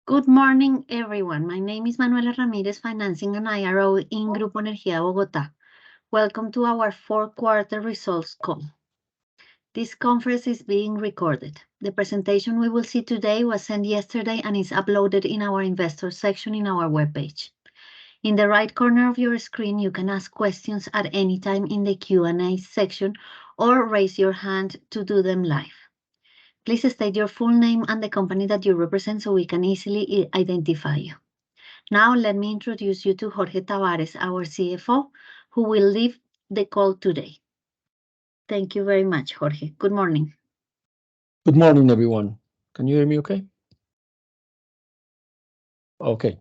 Good morning, everyone. My name is Manuela Ramirez, Financing and IRO in Grupo Energía Bogotá. Welcome to our fourth quarter results call. This conference is being recorded. The presentation we will see today was sent yesterday and is uploaded in our investor section in our webpage. In the right corner of your screen, you can ask questions at any time in the Q&A section or raise your hand to do them live. Please state your full name and the company that you represent so we can easily identify you. Now, let me introduce you to Jorge Tavares, our CFO, who will lead the call today. Thank you very much, Jorge. Good morning. Good morning, everyone. Can you hear me okay? Okay.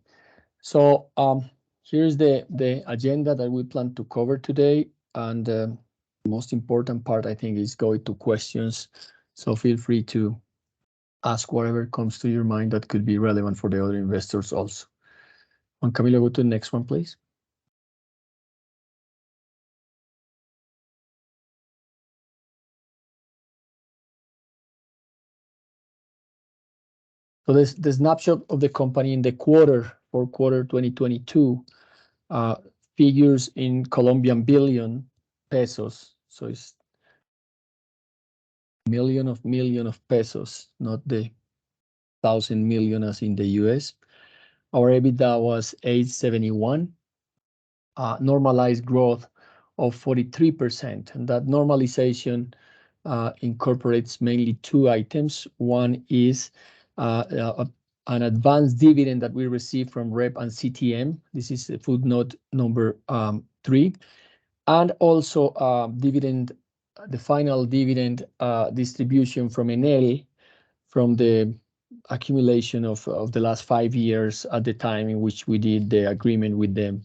So here's the agenda that we plan to cover today. And the most important part, I think, is going to questions. So feel free to ask whatever comes to your mind that could be relevant for the other investors also. Juan Camilo, go to the next one, please. So this the snapshot of the company in the fourth quarter 2022, figures in Colombian billion pesos. So it's million of pesos, not the 1,000 million as in the US. Our EBITDA was 871, normalized growth of 43%. And that normalization incorporates mainly two items. One is an advanced dividend that we received from REP and CTM. This is footnote number 3. And also dividend, the final dividend distribution from Enel from the accumulation of the last 5 years at the time in which we did the agreement with them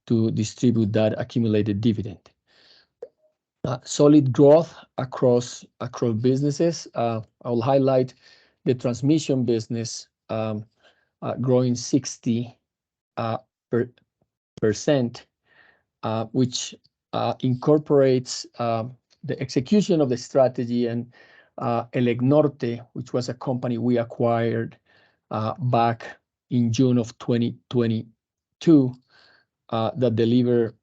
to distribute that accumulated dividend. Solid growth across businesses. I will highlight the transmission business growing 60%, which incorporates the execution of the strategy and El Norte, which was a company we acquired back in June of 2022, that deliver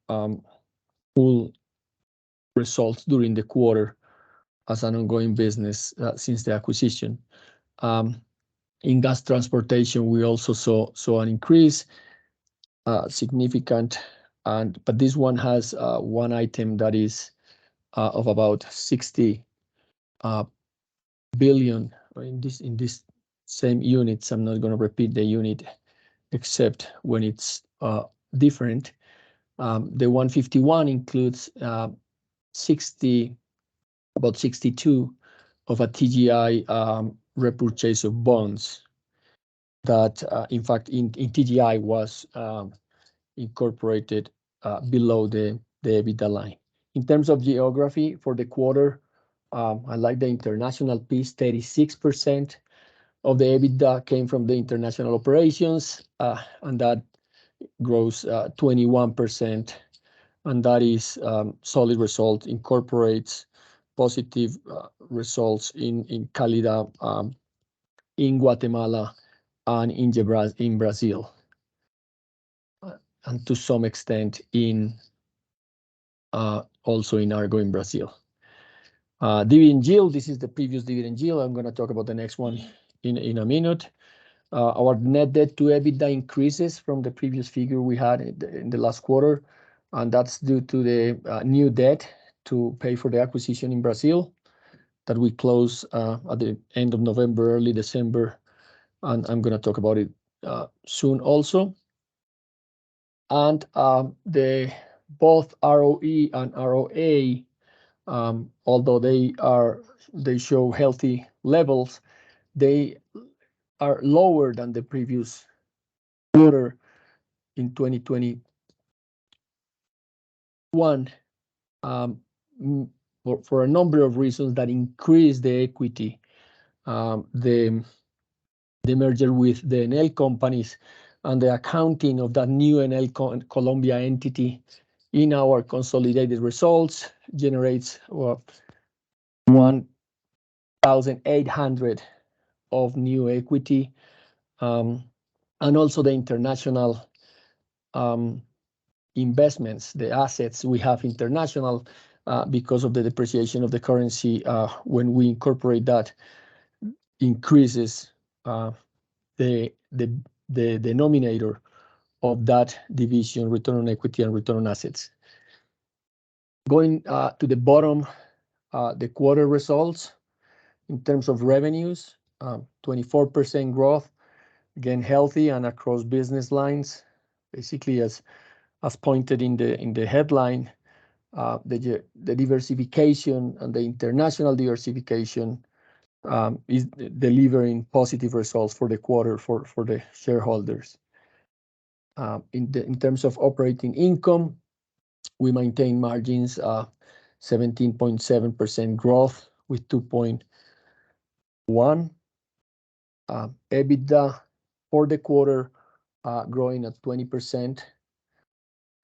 full results during the quarter as an ongoing business since the acquisition. In gas transportation, we also saw an increase, significant, but this one has one item that is of about 60 billion in this same units. I'm not going to repeat the unit except when it's different. The 151 includes about 62 of a TGI repurchase of bonds that in fact in TGI was incorporated below the EBITDA line. In terms of geography for the quarter, I like the international piece. 36% of the EBITDA came from the international operations, and that grows 21%, and that is solid result, incorporates positive results in Calida, in Guatemala, and in Brazil, and to some extent in also in Argo in Brazil. Dividend yield, this is the previous dividend yield. I'm going to talk about the next one in a minute. Our net debt to EBITDA increases from the previous figure we had in the last quarter, and that's due to the new debt to pay for the acquisition in Brazil that we closed at the end of November, early December, and I'm going to talk about it soon also. And both ROE and ROA, although they show healthy levels, they are lower than the previous quarter in 2021 for a number of reasons that increase the equity. The merger with the Enel companies and the accounting of that new Enel Colombia entity in our consolidated results generates 1,800 of new equity, and also the international investments, the assets we have international, because of the depreciation of the currency, when we incorporate that, increases the denominator of that division, return on equity and return on assets. Going to the bottom, the quarter results in terms of revenues, 24% growth, again healthy and across business lines. Basically, as pointed in the headline, the diversification and the international diversification is delivering positive results for the quarter for the shareholders. In terms of operating income, we maintain margins, 17.7% growth with 2.1. EBITDA for the quarter growing at 20%,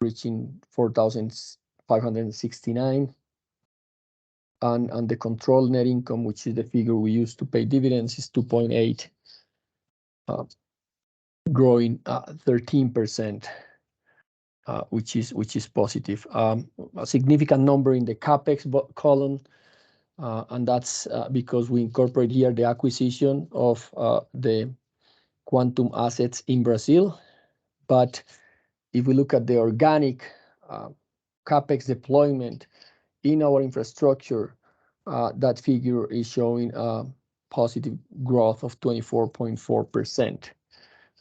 reaching 4,569. And the controlled net income, which is the figure we use to pay dividends, is 2.8, growing 13%, which is positive. A significant number in the CapEx column, and that's because we incorporate here the acquisition of the quantum assets in Brazil. But if we look at the organic CapEx deployment in our infrastructure, that figure is showing a positive growth of 24.4%.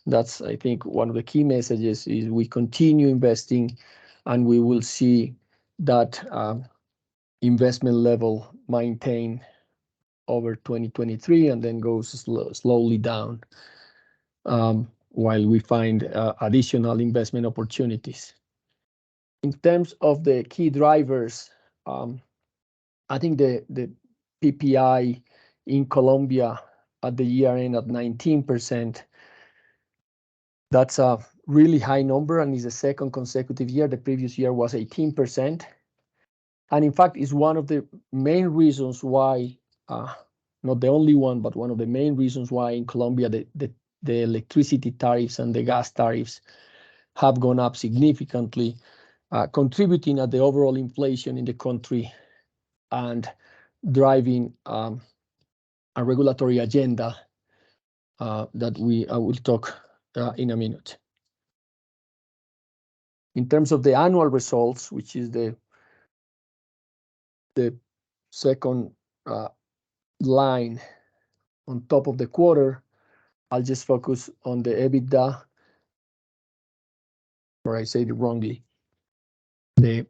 That's, I think, one of the key messages is we continue investing, and we will see that investment level maintain over 2023 and then goes slowly down while we find additional investment opportunities. In terms of the key drivers, I think the PPI in Colombia at the year end at 19%, that's a really high number and is the second consecutive year. The previous year was 18%. And in fact, is one of the main reasons why, not the only one, but one of the main reasons why in Colombia the electricity tariffs and the gas tariffs have gone up significantly, contributing at the overall inflation in the country and driving a regulatory agenda that I will talk in a minute. In terms of the annual results, which is the second line on top of the quarter, I'll just focus on the EBITDA, or I said it wrongly. The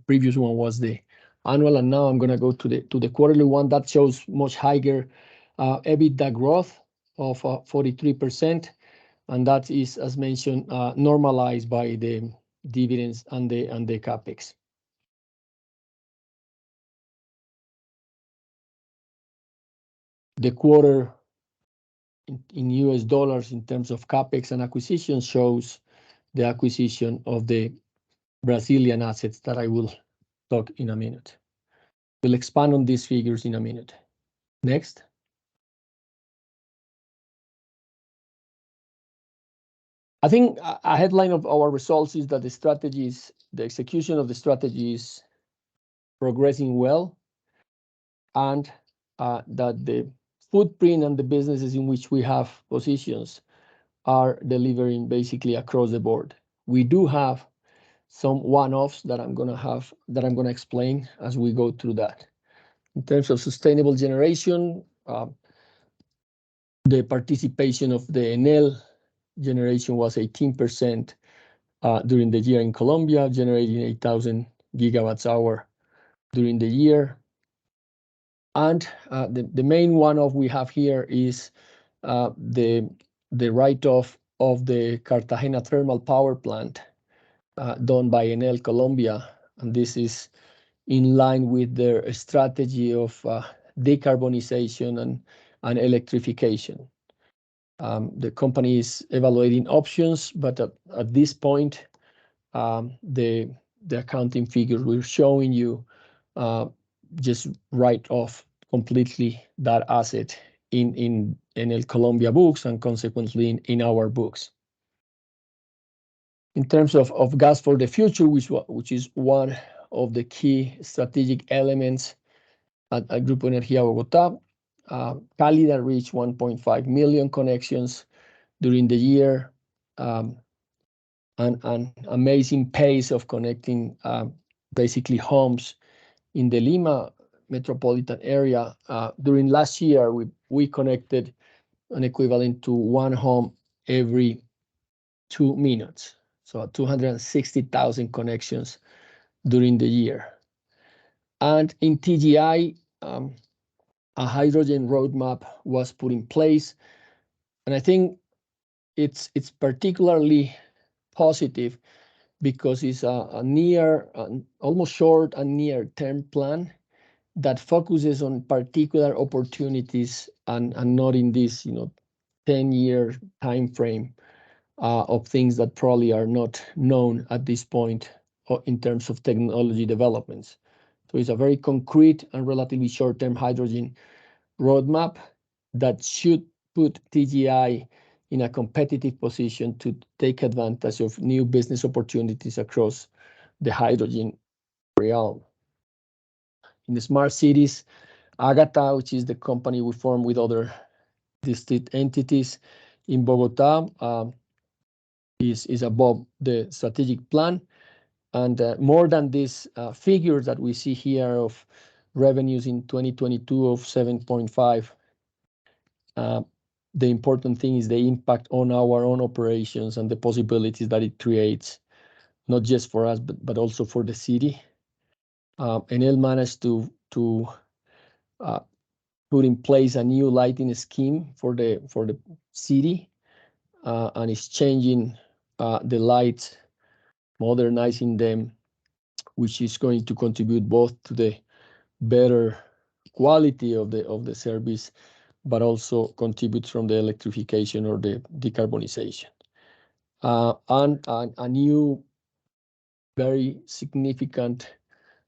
previous one was the annual, and now I'm going to go to the quarterly one that shows much higher EBITDA growth of 43%, and that is, as mentioned, normalized by the dividends and the capex. The quarter in US dollars in terms of capex and acquisition shows the acquisition of the Brazilian assets that I will talk in a minute. We'll expand on these figures in a minute. Next. I think a headline of our results is that the execution of the strategy is progressing well, and that the footprint and the businesses in which we have positions are delivering basically across the board. We do have some one-offs that I'm going to explain as we go through that. In terms of sustainable generation, the participation of the Enel generation was 18% during the year in Colombia, generating 8,000 gigawatts hour during the year. And the main one-off we have here is the write-off of the Cartagena thermal power plant done by Enel Colombia, and this is in line with their strategy of decarbonization and electrification. The company is evaluating options, but at this point, the accounting figures we're showing you just write off completely that asset in Enel Colombia books and consequently in our books. In terms of gas for the future, which is one of the key strategic elements at Grupo Energía Bogotá, Cálida reached 1.5 million connections during the year, an amazing pace of connecting basically homes in the Lima metropolitan area. During last year, we connected an equivalent to one home every 2 minutes, so 260,000 connections during the year. And in TGI, a hydrogen roadmap was put in place, and I think it's particularly positive because it's a near, almost short and near-term plan that focuses on particular opportunities and not in this 10-year time frame of things that probably are not known at this point in terms of technology developments. So it's a very concrete and relatively short-term hydrogen roadmap that should put TGI in a competitive position to take advantage of new business opportunities across the hydrogen realm. In the smart cities, Agata, which is the company we formed with other distinct entities in Bogota, is above the strategic plan. And more than this figures that we see here of revenues in 2022 of 7.5, the important thing is the impact on our own operations and the possibilities that it creates, not just for us, but also for the city. Enel managed to put in place a new lighting scheme for the city, and is changing the lights, modernizing them, which is going to contribute both to the better quality of the service, but also contributes from the electrification or the decarbonization. And a new, very significant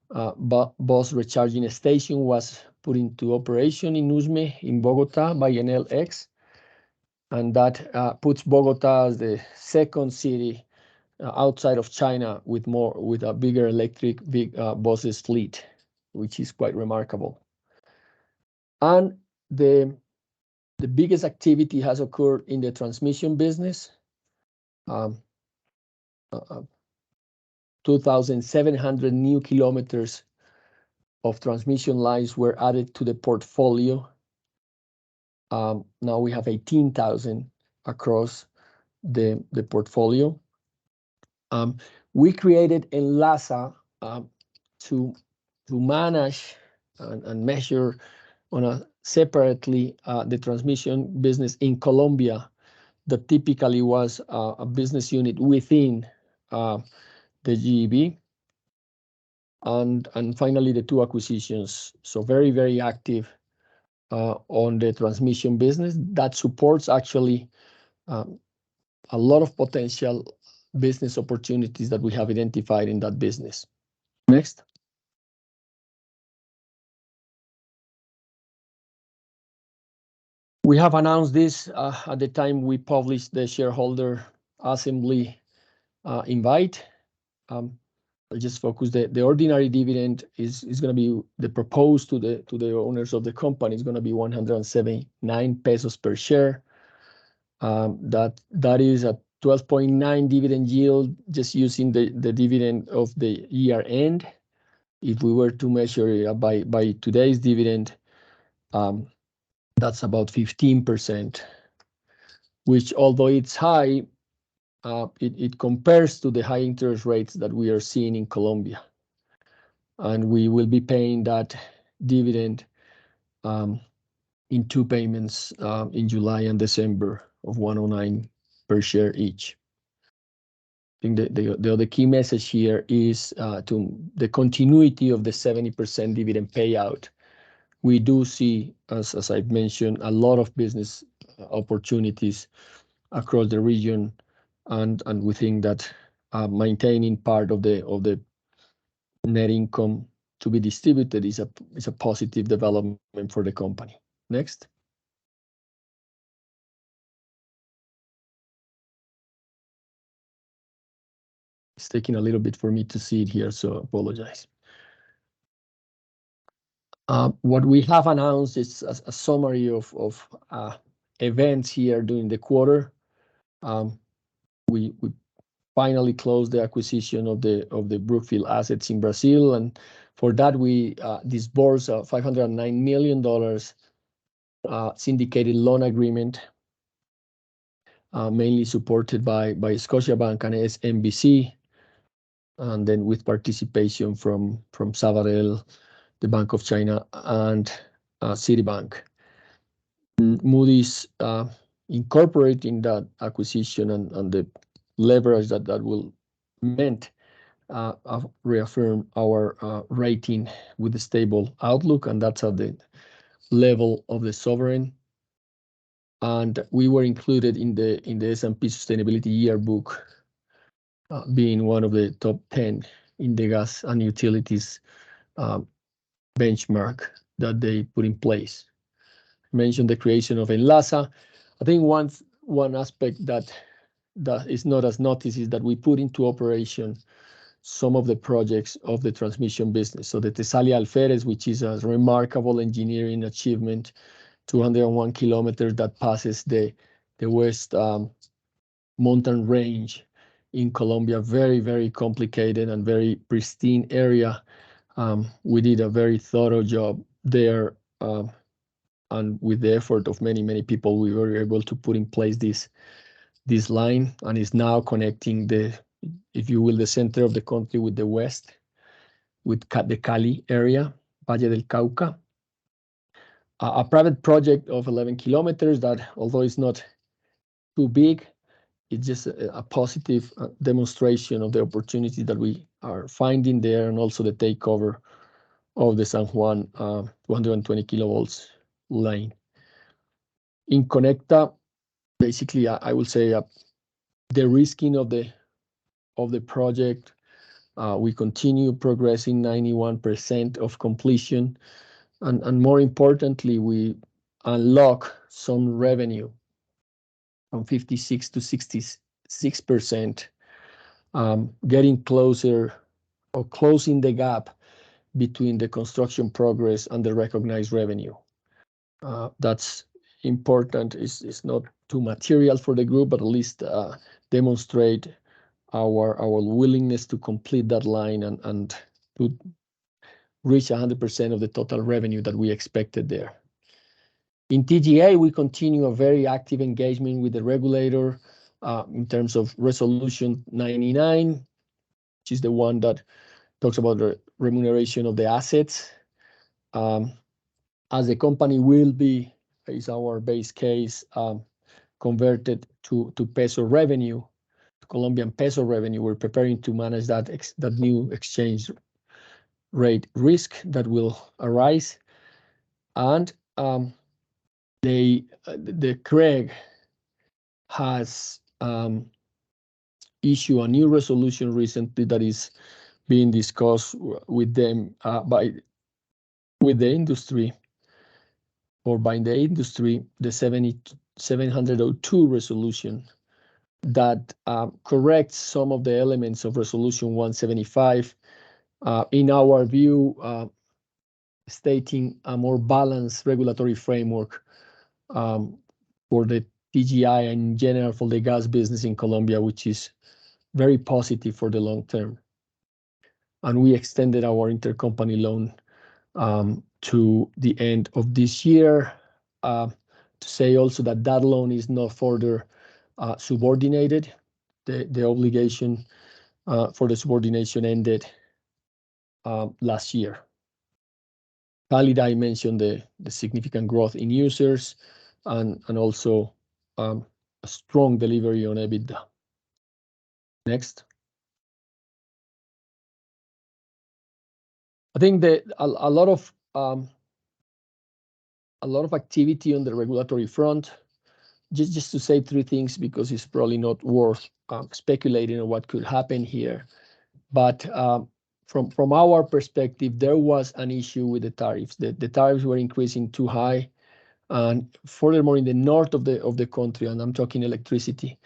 bus recharging station was put into operation in Usme, in Bogota, by Enel X, and that puts Bogota as the second city outside of China with a bigger electric buses fleet, which is quite remarkable. And the biggest activity has occurred in the transmission business. 2,700 new kilometers of transmission lines were added to the portfolio. Now we have 18,000 across the portfolio. We created Enlaza to manage and measure on a separately the transmission business in Colombia that typically was a business unit within the GEB. And finally, the two acquisitions. So very, very active on the transmission business that supports actually a lot of potential business opportunities that we have identified in that business. Next. We have announced this at the time we published the shareholder assembly invite. I'll just focus the ordinary dividend is going to be the proposed to the owners of the company is going to be 179 pesos per share. That is a 12.9 dividend yield, just using the dividend of the year end. If we were to measure it by today's dividend, that's about 15%, which, although it's high, it compares to the high interest rates that we are seeing in Colombia. And we will be paying that dividend in two payments in July and December of 109 per share each. I think the other key message here is to the continuity of the 70% dividend payout. We do see, as I've mentioned, a lot of business opportunities across the region, and we think that maintaining part of the net income to be distributed is a positive development for the company. Next. It's taking a little bit for me to see it here, so apologize. What we have announced is a summary of events here during the quarter. We finally closed the acquisition of the Brookfield assets in Brazil, and for that we disbursed a $509 million syndicated loan agreement, mainly supported by Scotiabank and SMBC, and then with participation from Sabadell, the Bank of China, and Citibank. Moody's incorporating that acquisition and the leverage that will meant reaffirm our rating with a stable outlook, and that's at the level of the sovereign. And we were included in the S&P Sustainability Yearbook, being one of the top 10 in the gas and utilities benchmark that they put in place. I mentioned the creation of Enlaza. I think one aspect that is not as noticed is that we put into operation some of the projects of the transmission business. So the Tesalia Alferez, which is a remarkable engineering achievement, 201 kilometers that passes the West mountain range in Colombia, very, very complicated and very pristine area. We did a very thorough job there, and with the effort of many, many people, we were able to put in place this line, and is now connecting if you will, the center of the country with the west, with the Cali area, Valle del Cauca. A private project of 11 kilometers that, although it's not too big, it's just a positive demonstration of the opportunity that we are finding there, and also the takeover of the San Juan 220 kilovolts line. In Conecta, basically, I will say the risking of the project. We continue progressing 91% of completion, and more importantly, we unlock some revenue from 56 to 66%, getting closer or closing the gap between the construction progress and the recognized revenue. That's important. It's not too material for the group, but at least demonstrate our willingness to complete that line and to reach 100% of the total revenue that we expected there. In TGA, we continue a very active engagement with the regulator in terms of Resolution 99, which is the one that talks about the remuneration of the assets. As the company is our base case, converted to peso revenue, Colombian peso revenue, we're preparing to manage that new exchange rate risk that will arise. And the CREG has issued a new resolution recently that is being discussed with them with the industry, or by the industry, the 702 resolution that corrects some of the elements of Resolution 175, in our view, stating a more balanced regulatory framework for the TGI and in general for the gas business in Colombia, which is very positive for the long term. And we extended our intercompany loan to the end of this year, to say also that loan is not further subordinated. The obligation for the subordination ended last year. Khalid, I mentioned the significant growth in users and also a strong delivery on EBITDA. Next. I think that a lot of activity on the regulatory front. Just to say three things, because it's probably not worth speculating on what could happen here. But from our perspective, there was an issue with the tariffs. The tariffs were increasing too high, and furthermore, in the north of the country, and I'm talking electricity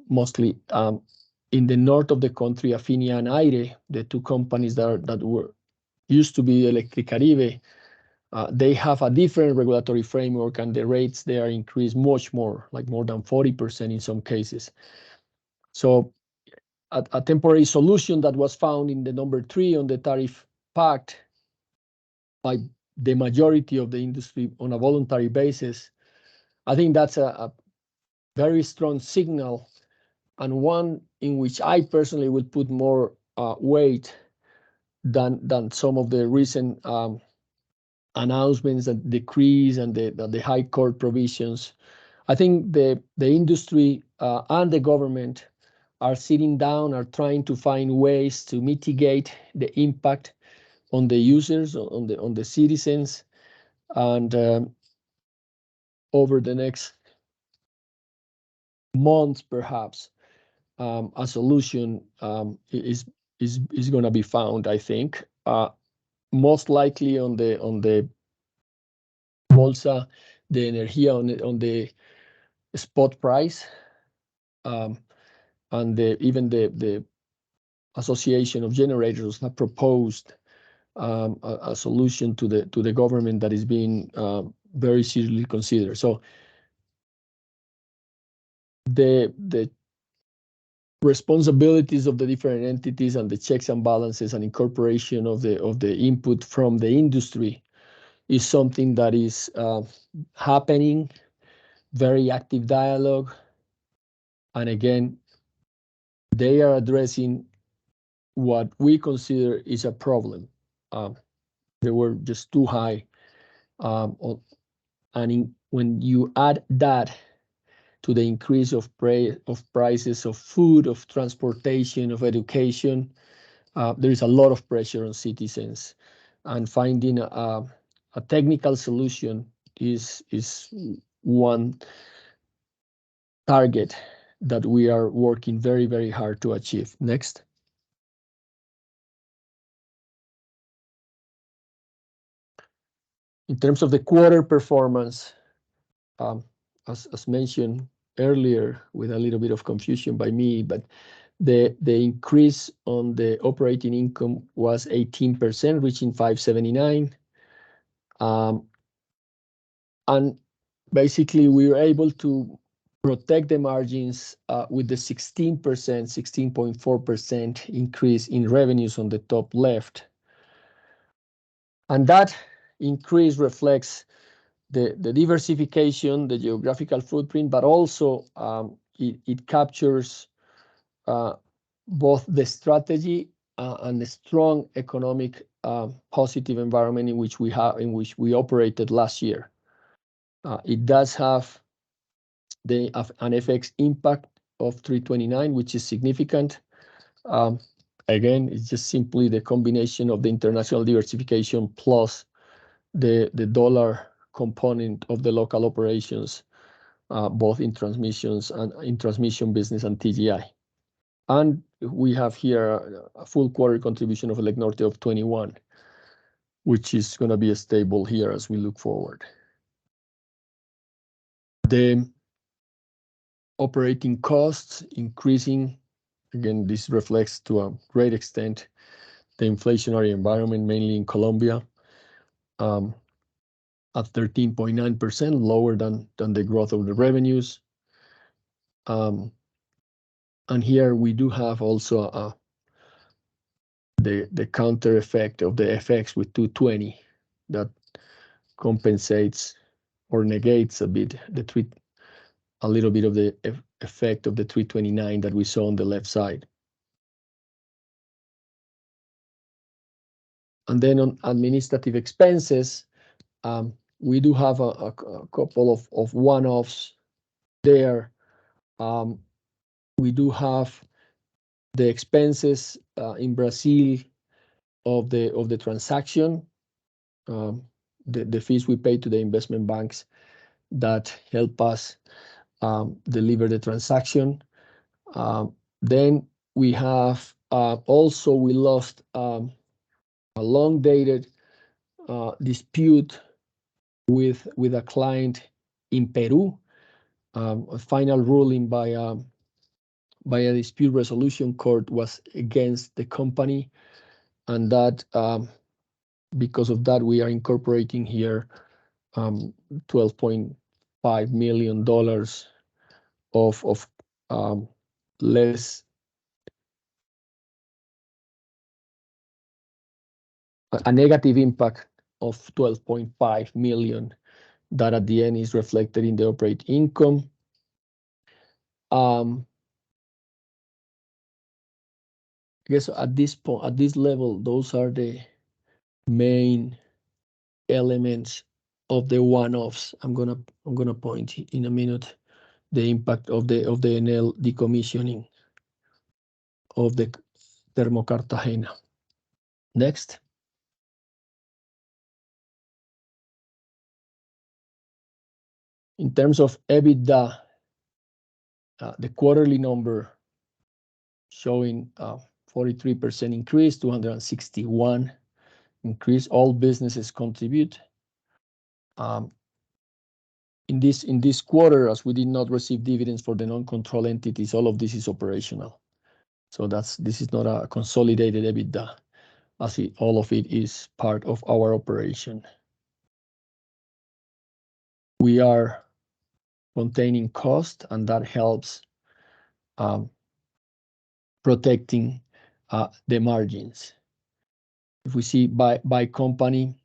mostly, in the north of the country, Afinia and Aire, the two companies that were used to be Electricaribe, they have a different regulatory framework, and the rates there increased much more, like more than 40% in some cases. So a temporary solution that was found in the number 3 on the tariff pact by the majority of the industry on a voluntary basis, I think that's a very strong signal, and one in which I personally would put more weight than some of the recent announcements and decrees and the high court provisions. I think the industry and the government are sitting down, are trying to find ways to mitigate the impact on the users, on the citizens, and over the next months, perhaps a solution is going to be found. I think most likely on the bolsa de energía, on the spot price, and even the Association of Generators have proposed a solution to the government that is being very seriously considered. So the responsibilities of the different entities and the checks and balances and incorporation of the input from the industry is something that is happening. Very active dialogue, and again, they are addressing what we consider is a problem. They were just too high, and when you add that to the increase of prices of food, of transportation, of education, there is a lot of pressure on citizens, and finding a technical solution is one target that we are working very, very hard to achieve. Next. In terms of the quarter performance, as mentioned earlier, with a little bit of confusion by me, but the increase on the operating income was 18%, reaching 579. And basically, we were able to protect the margins with the 16.4% increase in revenues on the top left. And that increase reflects the diversification, the geographical footprint, but also it captures both the strategy and the strong economic positive environment in which we operated last year. It does have an FX impact of 329, which is significant. Again, it's just simply the combination of the international diversification plus the dollar component of the local operations, both in transmissions and in transmission business and TGI. And we have here a full quarter contribution of Elecnorte of 21, which is going to be stable here as we look forward. The operating costs increasing. Again, this reflects to a great extent the inflationary environment, mainly in Colombia, at 13.9%, lower than the growth of the revenues. And here we do have also the counter effect of the FX with 220 that compensates or negates a little bit of the effect of the 329 that we saw on the left side. And then on administrative expenses, we do have a couple of one-offs there. We do have the expenses in Brazil of the transaction, the fees we pay to the investment banks that help us deliver the transaction. Then we have also we lost a long-dated dispute with a client in Peru. A final ruling by by a dispute resolution court was against the company, and that because of that we are incorporating here $12.5 million of less, a negative impact of 12.5 million that at the end is reflected in the operating income. I guess at this point, at this level, those are the main elements of the one-offs. I'm gonna point in a minute the impact of the Enel decommissioning of the Termo Cartagena. Next. In terms of EBITDA, the quarterly number showing 43% increase, 261 increase. All businesses contribute. In this quarter, as we did not receive dividends for the non-control entities, all of this is operational. So this is not a consolidated EBITDA, as all of it is part of our operation. We are containing cost, and that helps protecting the margins. If we see by company,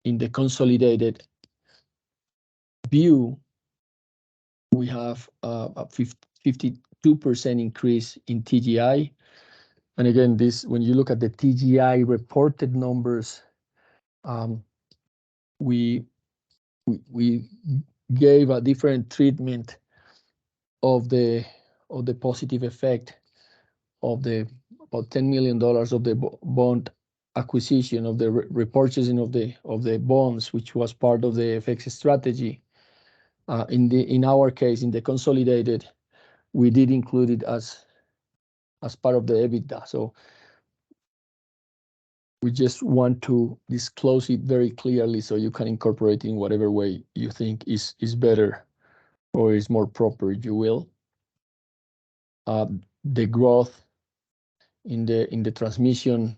in the consolidated view, we have a 52% increase in TGI. And again, when you look at the TGI reported numbers, we gave a different treatment of the positive effect of the about $10 million of the bond acquisition, of the repurchasing of the bonds, which was part of the FX strategy. In our case, in the consolidated, we did include it as part of the EBITDA. So we just want to disclose it very clearly so you can incorporate in whatever way you think is better or is more proper, if you will. The growth in the transmission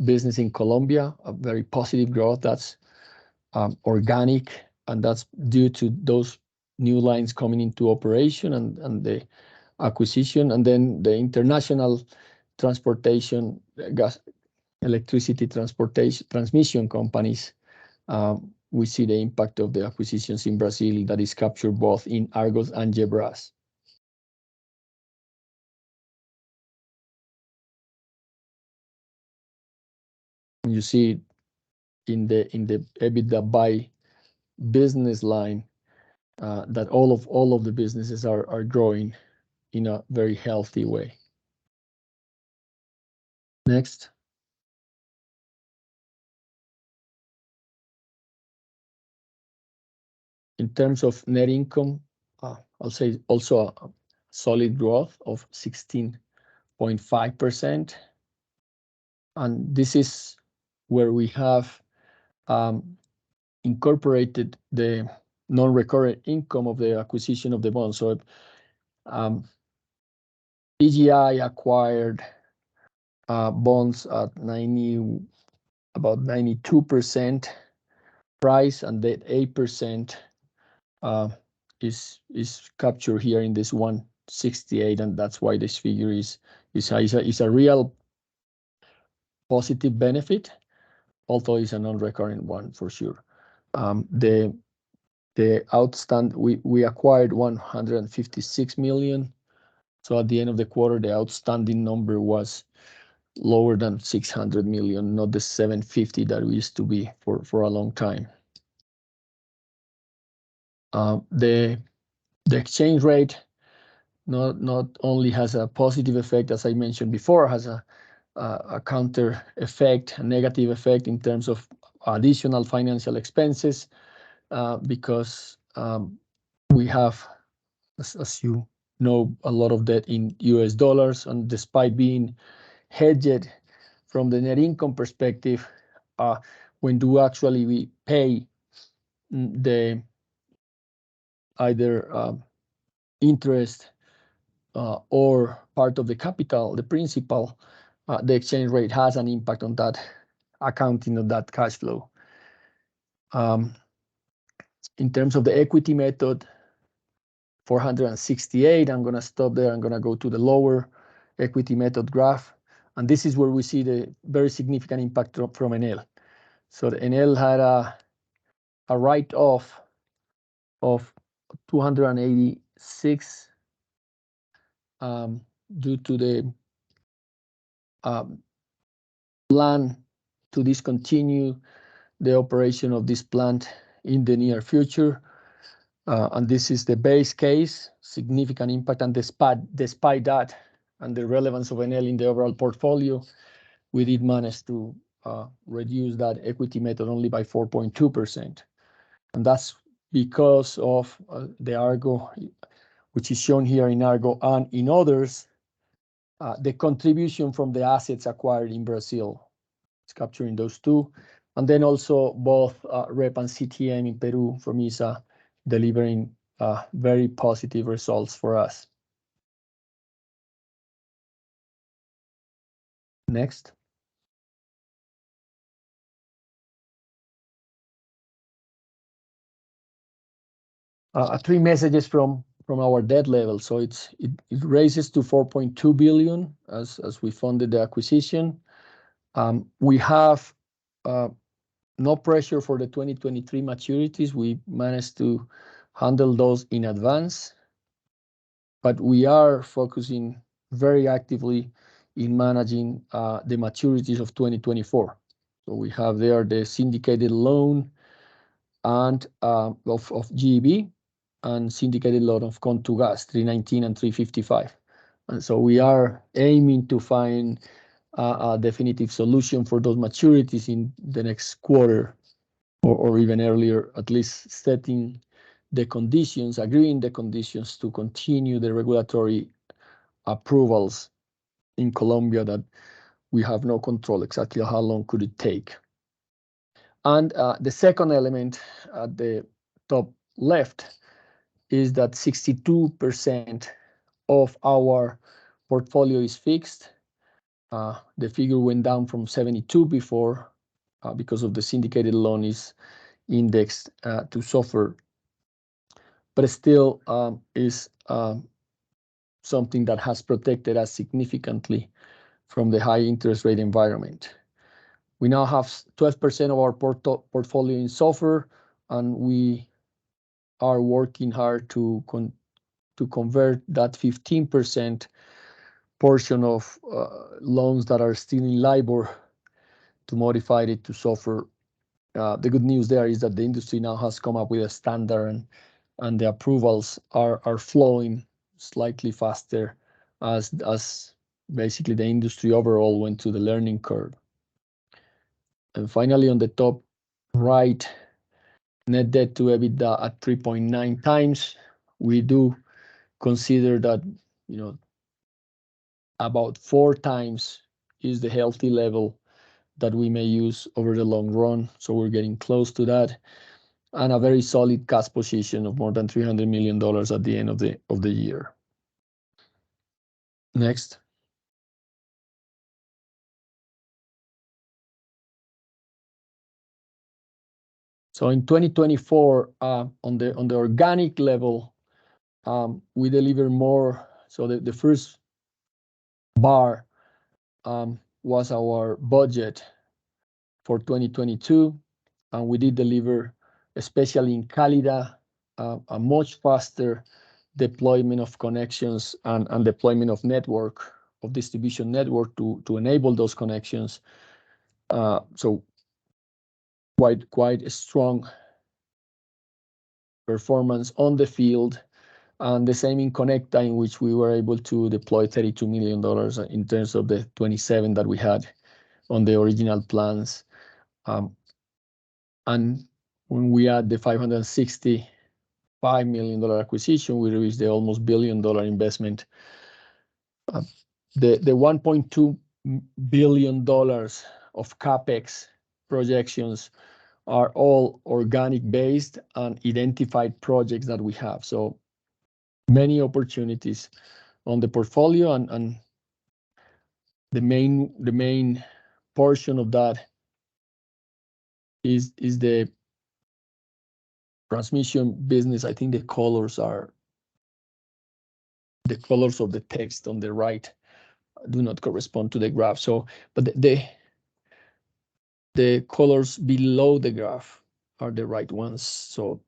business in Colombia, a very positive growth. That's organic, and that's due to those new lines coming into operation and the acquisition. And then the international transportation, gas, electricity transportation, transmission companies, we see the impact of the acquisitions in Brazil that is captured both in Argos and GEB. You see in the EBITDA by business line that all of the businesses are growing in a very healthy way. Next. In terms of net income, I'll say also a solid growth of 16.5%. And this is where we have incorporated the non-recurrent income of the acquisition of the bond. So TGI acquired bonds at about 92% price, and that 8% is captured here in this 168, and that's why this figure is a real positive benefit, although it's a non-recurrent one for sure. The outstanding, we acquired 156 million. So at the end of the quarter, the outstanding number was lower than 600 million, not the 750 that we used to be for a long time. The exchange rate not only has a positive effect, as I mentioned before, has a counter effect, a negative effect in terms of additional financial expenses, because we have, as you know, a lot of debt in US dollars, and despite being hedged from the net income perspective, when do actually we pay the either interest or part of the capital, the principal, the exchange rate has an impact on that accounting of that cash flow. In terms of the equity method, 468, I'm going to stop there. I'm going to go to the lower equity method graph. And this is where we see the very significant impact from Enel. So the Enel had a write-off of 286 due to the plan to discontinue the operation of this plant in the near future. And this is the base case, significant impact. And despite that, and the relevance of Enel in the overall portfolio, we did manage to reduce that equity method only by 4.2%. And that's because of the Argo, which is shown here in Argo and in others, the contribution from the assets acquired in Brazil. It's capturing those two. And then also both REP and CTM in Peru from ISA delivering very positive results for us. Next. Three messages from our debt level. So it raises to 4.2 billion as we funded the acquisition. We have no pressure for the 2023 maturities. We managed to handle those in advance, but we are focusing very actively in managing the maturities of 2024. So we have there the syndicated loan and of GEB and syndicated loan of Contugas 319 and 355. And so we are aiming to find a definitive solution for those maturities in the next quarter or even earlier, at least setting the conditions, agreeing the conditions to continue the regulatory approvals in Colombia that we have no control exactly how long could it take. And the second element at the top left is that 62% of our portfolio is fixed. The figure went down from 72 before because of the syndicated loan is indexed to SOFR, but it still is something that has protected us significantly from the high interest rate environment. We now have 12% of our portfolio in SOFR, and we are working hard to convert that 15% portion of loans that are still in LIBOR to modify it to SOFR. The good news there is that the industry now has come up with a standard, and the approvals are flowing slightly faster as basically the industry overall went to the learning curve. And finally, on the top right, net debt to EBITDA at 3.9 times. We do consider that, about 4 times is the healthy level that we may use over the long run. So we're getting close to that. And a very solid cash position of more than $300 million at the end of the year. Next. So in 2024, on the organic level, we deliver more. So the first bar was our budget for 2022, and we did deliver, especially in Calida, a much faster deployment of connections and deployment of distribution network to enable those connections. So quite a strong performance on the field, and the same in Connecta, in which we were able to deploy $32 million in terms of the 27 that we had on the original plans. And when we add the $565 million acquisition, we reached the almost $1 billion investment. The $1.2 billion of CapEx projections are all organic based and identified projects that we have. So many opportunities on the portfolio, and the main portion of that is the transmission business. I think the colors of the text on the right do not correspond to the graph. So, but the colors below the graph are the right ones. So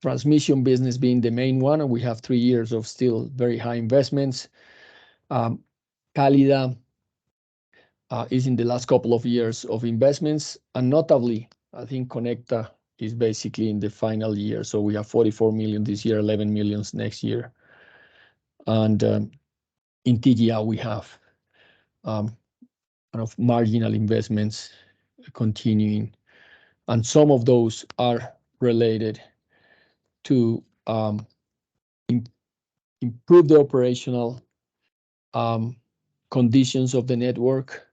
transmission business being the main one, and we have 3 years of still very high investments. Calida is in the last couple of years of investments, and notably, I think Conecta is basically in the final year. So we have 44 million this year, 11 million next year. And in TGA, we have kind of marginal investments continuing, and some of those are related to improve the operational conditions of the network,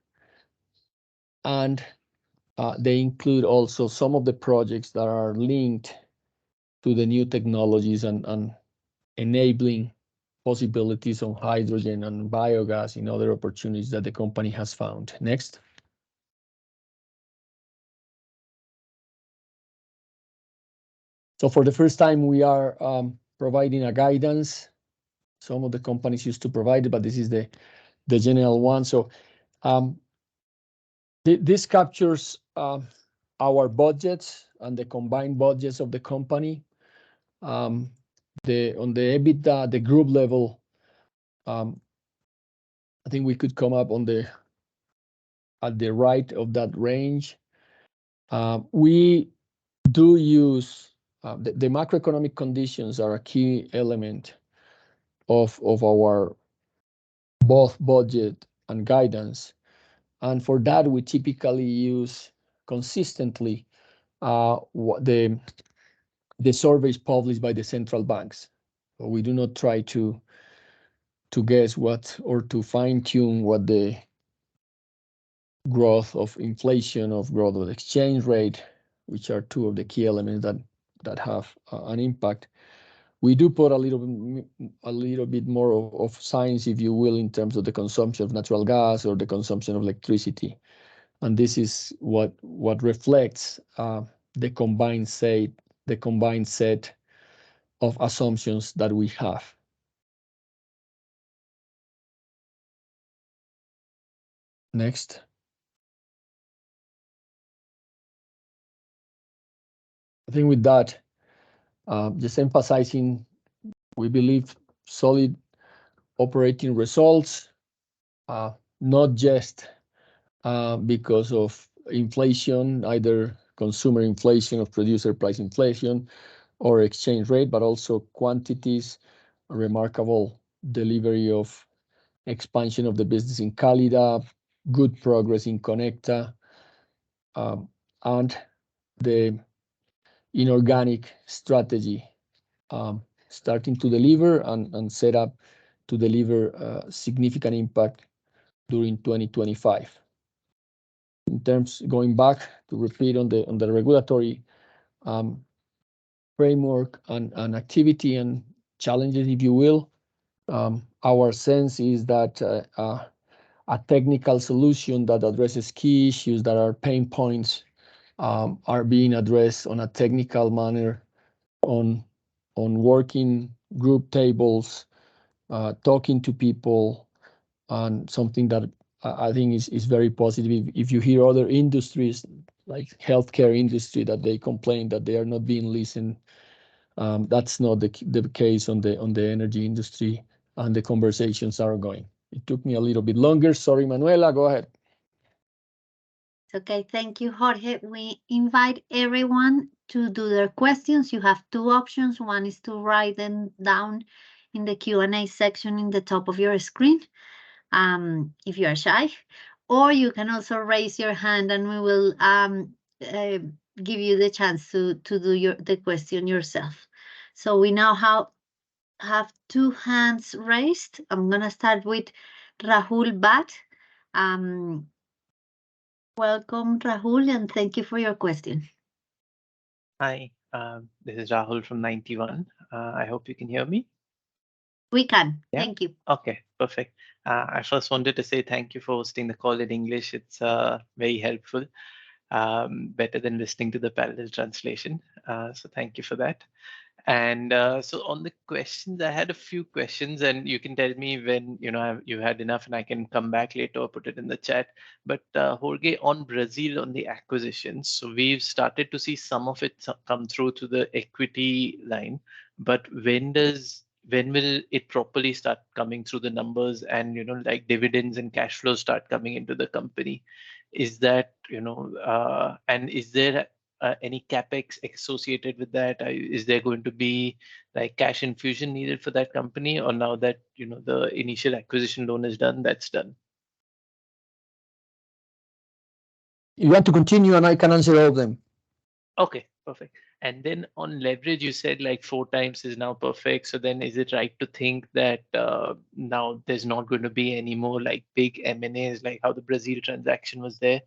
and they include also some of the projects that are linked to the new technologies and enabling possibilities on hydrogen and biogas and other opportunities that the company has found. Next. So for the first time, we are providing a guidance. Some of the companies used to provide it, but this is the general one. So this captures our budgets and the combined budgets of the company. On the EBITDA, the group level, I think we could come up at the right of that range. We do use the macroeconomic conditions are a key element of our both budget and guidance, and for that we typically use consistently the surveys published by the central banks. So we do not try to guess what or to fine-tune what the growth of inflation, of growth of exchange rate, which are two of the key elements that have an impact. We do put a little bit more of science, if you will, in terms of the consumption of natural gas or the consumption of electricity, and this is what reflects the combined set of assumptions that we have. Next. I think with that, just emphasizing, we believe solid operating results, not just because of inflation, either consumer inflation or producer price inflation or exchange rate, but also quantities, a remarkable delivery of expansion of the business in Calida, good progress in Conecta, and the inorganic strategy starting to deliver and set up to deliver significant impact during 2025. In terms, going back to repeat on the regulatory framework and activity and challenges, if you will, our sense is that a technical solution that addresses key issues that are pain points are being addressed on a technical manner on working group tables, talking to people, and something that I think is very positive. If you hear other industries like healthcare industry that they complain that they are not being listened, that's not the case on the energy industry, and the conversations are going. It took me a little bit longer. Sorry, Manuela, go ahead. Okay, thank you, Jorge. We invite everyone to do their questions. You have two options. One is to write them down in the Q&A section in the top of your screen, if you are shy, or you can also raise your hand and we will give you the chance to do the question yourself. So we now have two hands raised. I'm gonna start with Rahul Bhatt. Welcome, Rahul, and thank you for your question. Hi, this is Rahul from 91. I hope you can hear me. We can. Yeah. Thank you. Okay, perfect. I first wanted to say thank you for hosting the call in English. It's very helpful, better than listening to the parallel translation. So thank you for that. And so on the questions, I had a few questions, and you can tell me when you had enough, and I can come back later or put it in the chat. But Jorge, on Brazil, on the acquisitions, so we've started to see some of it come through to the equity line. But when will it properly start coming through the numbers, and like dividends and cash flows start coming into the company? Is that and is there any capex associated with that? Is there going to be like cash infusion needed for that company, or now that the initial acquisition loan is done, that's done? You want to continue, and I can answer all of them. Okay, perfect. And then on leverage, you said like 4 times is now perfect. So then is it right to think that now there's not going to be any more like big M&As like how the Brazil transaction was there?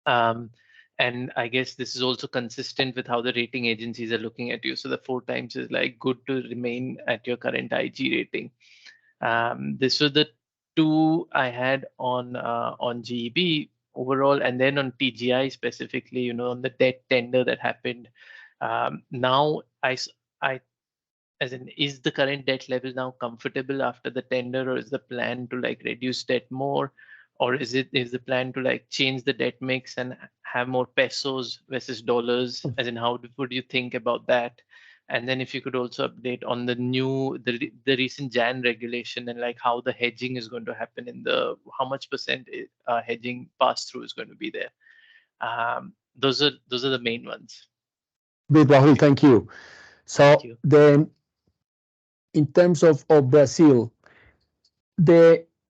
Um, and I guess this is also consistent with how the rating agencies are looking at you. So the 4 times is like good to remain at your current IG rating. This was the two I had on GEB overall, and then on TGI specifically. On the debt tender that happened. Now I as in, is the current debt level now comfortable after the tender, or is the plan to like reduce debt more, or is the plan to like change the debt mix and have more pesos versus dollars? As in, how would you think about that? And then if you could also update on the recent Jan regulation, and like how the hedging is going to happen, in the how much percent hedging pass through is going to be there. Those are the main ones. Good, Rahul, thank you. Thank So you. in terms of Brazil,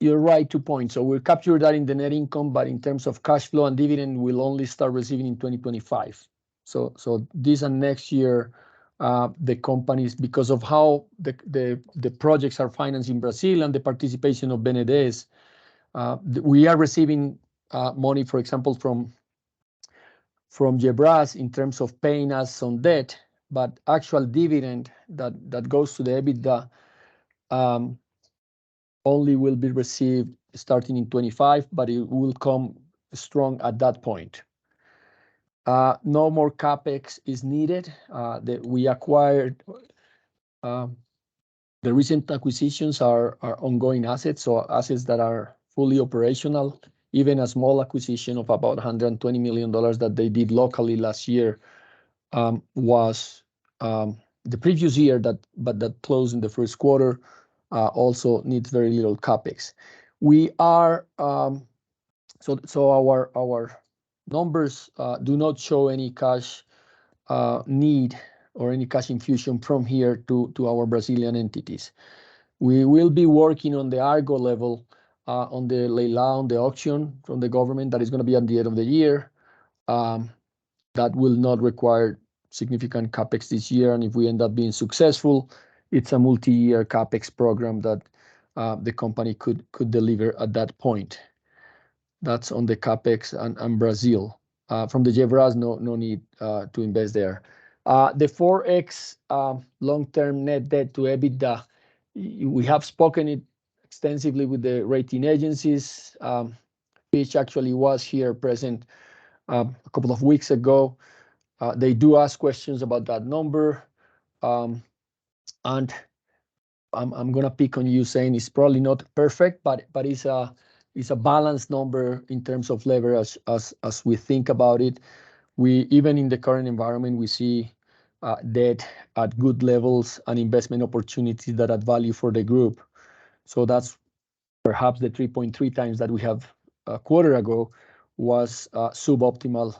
you're right to point. So we'll capture that in the net income, but in terms of cash flow and dividend, we'll only start receiving in 2025. So this and next year, the companies, because of how the projects are financed in Brazil and the participation of BNDES, we are receiving money, for example, from GEB in terms of paying us some debt, but actual dividend that goes to the EBITDA only will be received starting in 25, but it will come strong at that point. No more capex is needed. We acquired the recent acquisitions are ongoing assets, so assets that are fully operational. Even a small acquisition of about $120 million that they did locally last year was the previous year, but that closed in the first quarter, also needs very little capex. We are so our numbers do not show any cash need or any cash infusion from here to our Brazilian entities. We will be working on the Argo level on the leilão, the auction from the government that is going to be at the end of the year. That will not require significant capex this year, and if we end up being successful, it's a multi-year capex program that the company could deliver at that point. That's on the capex and Brazil. From the GEB, no need to invest there. The 4x long-term net debt to EBITDA, we have spoken it extensively with the rating agencies. Fitch actually was here present a couple of weeks ago. They do ask questions about that number. And I'm gonna pick on you saying it's probably not perfect, but it's a balanced number in terms of leverage as we think about it. We even in the current environment, we see debt at good levels and investment opportunities that add value for the group. So that's perhaps the 3.3 times that we have a quarter ago was suboptimal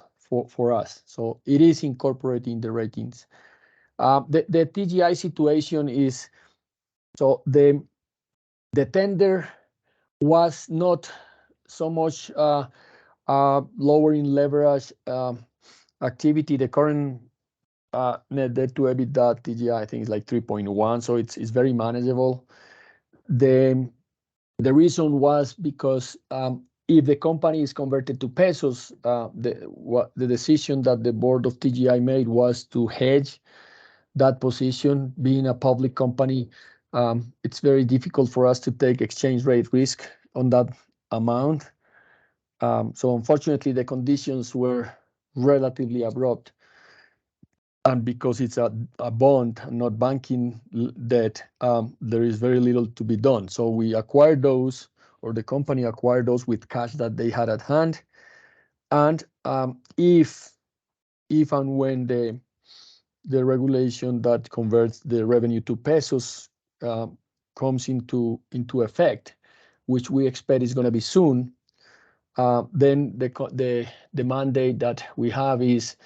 for us. So it is incorporating the ratings. The TGI situation is, so the tender was not so much lowering leverage activity. The current net debt to EBITDA TGI, I think, is like 3.1, so it's very manageable. The reason was because if the company is converted to pesos, the decision that the board of TGI made was to hedge that position. Being a public company, It's very difficult for us to take exchange rate risk on that amount. So unfortunately, the conditions were relatively abrupt. And because it's a bond, not banking debt, there is very little to be done. So we acquired those, or the company acquired those with cash that they had at hand. And if and when the regulation that converts the revenue to pesos comes into effect, which we expect is going to be soon, then the mandate that we have is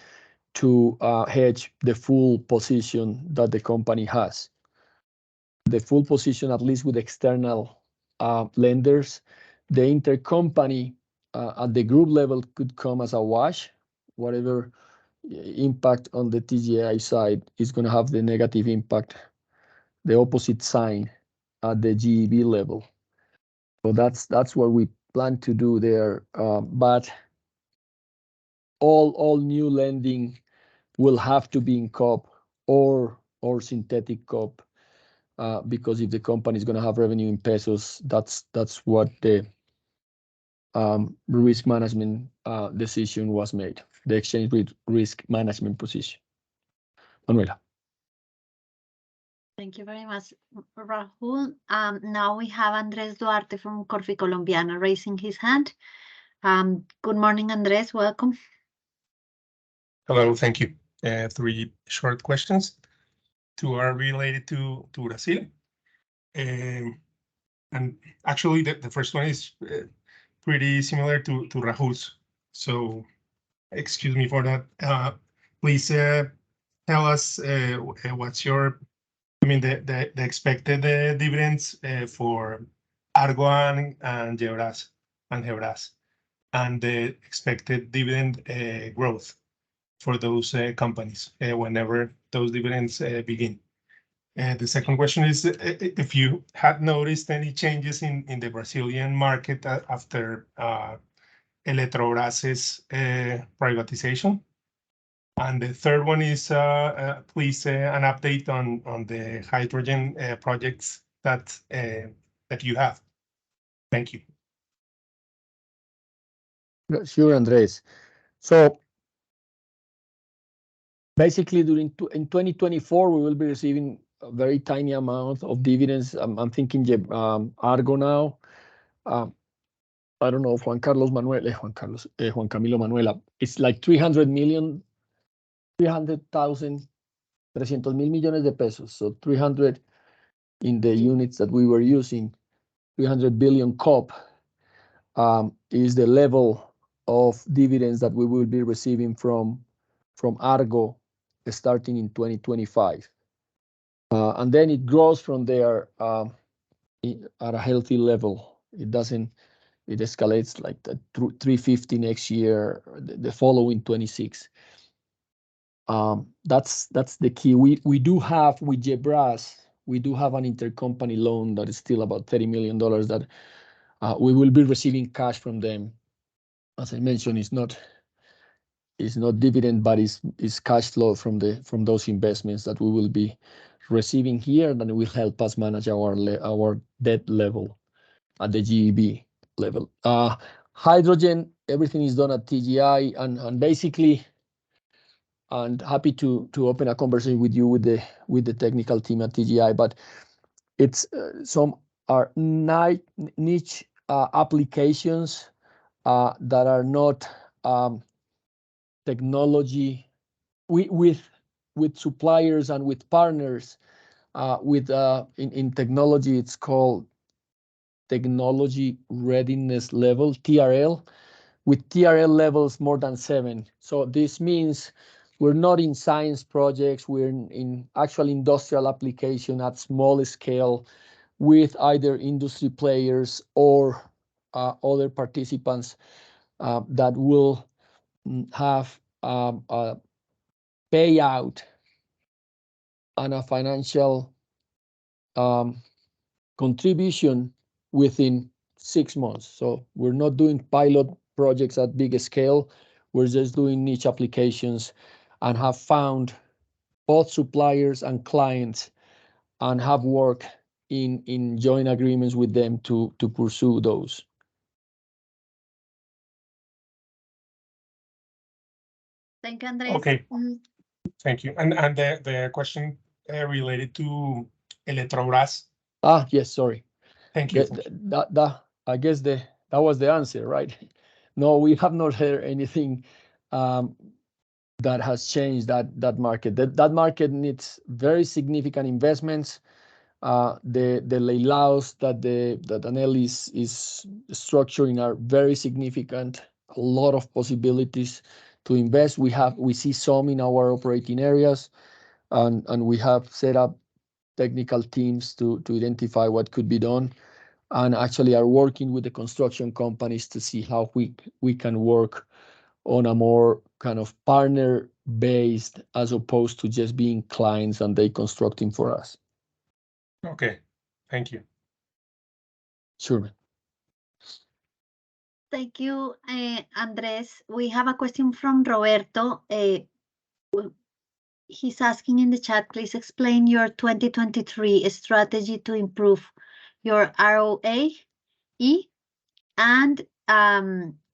to hedge the full position that the company has. The full position, at least with external lenders. The intercompany at the group level could come as a wash. Whatever impact on the TGI side is going to have the negative impact, the opposite sign at the GEB level. So that's what we plan to do there. But all new lending will have to be in COP or synthetic COP, because if the company is going to have revenue in pesos, that's what the risk management decision was made, the exchange rate risk management position. Manuela. Thank you very much, Rahul. Now we have Andres Duarte from Corfi Colombiana raising his hand. Good morning, Andres. Welcome. Hello, thank you. Three short questions. Two are related to Brazil. And actually, the first one is pretty similar to Rahul's. So excuse me for that. Please tell us what's your, the expected dividends for Argo and Gebras and the expected dividend growth for those companies whenever those dividends begin. The second question is if you had noticed any changes in the Brazilian market after Eletrobras' privatization. And the third one is please an update on the hydrogen projects that you have. Thank you. Sure, Andres. So basically, in 2024, we will be receiving a very tiny amount of dividends. I'm thinking Argo now. I don't know if Juan Camilo Manuela. It's like 300 million, 300,000, 300 mil millones de pesos. So 300 in the units that we were using, 300 billion COP is the level of dividends that we will be receiving from Argo starting in 2025. And then it grows from there at a healthy level. It escalates like 350 next year, the following 26. That's the key. We do have with Gebras, we do have an intercompany loan that is still about $30 million that we will be receiving cash from them. As I mentioned, it's not dividend, but it's cash flow from those investments that we will be receiving here, that will help us manage our debt level at the GEB level. Hydrogen, everything is done at TGI, and basically, and happy to open a conversation with you with the technical team at TGI, but it's some are niche applications that are not technology with suppliers and with partners in technology. It's called technology readiness level, TRL, with TRL levels more than 7. So this means we're not in science projects, we're in actual industrial application at small scale with either industry players or other participants that will have a payout and a financial contribution within 6 months. So we're not doing pilot projects at big scale. We're just doing niche applications and have found both suppliers and clients and have worked in joint agreements with them to pursue those. Thank you, Andres. Okay. Thank you. And the question related to Electrobras. Yes, sorry. Thank you. That I guess that was the answer, right? No, we have not heard anything that has changed that market. That market needs very significant investments. The layouts that Anel is structuring are very significant. A lot of possibilities to invest. We see some in our operating areas, and we have set up technical teams to identify what could be done, and actually are working with the construction companies to see how we can work on a more kind of partner based as opposed to just being clients and they constructing for us. Okay, thank you. Sure. Thank you, Andres. We have a question from Roberto. He's asking in the chat, please explain your 2023 strategy to improve your ROAE and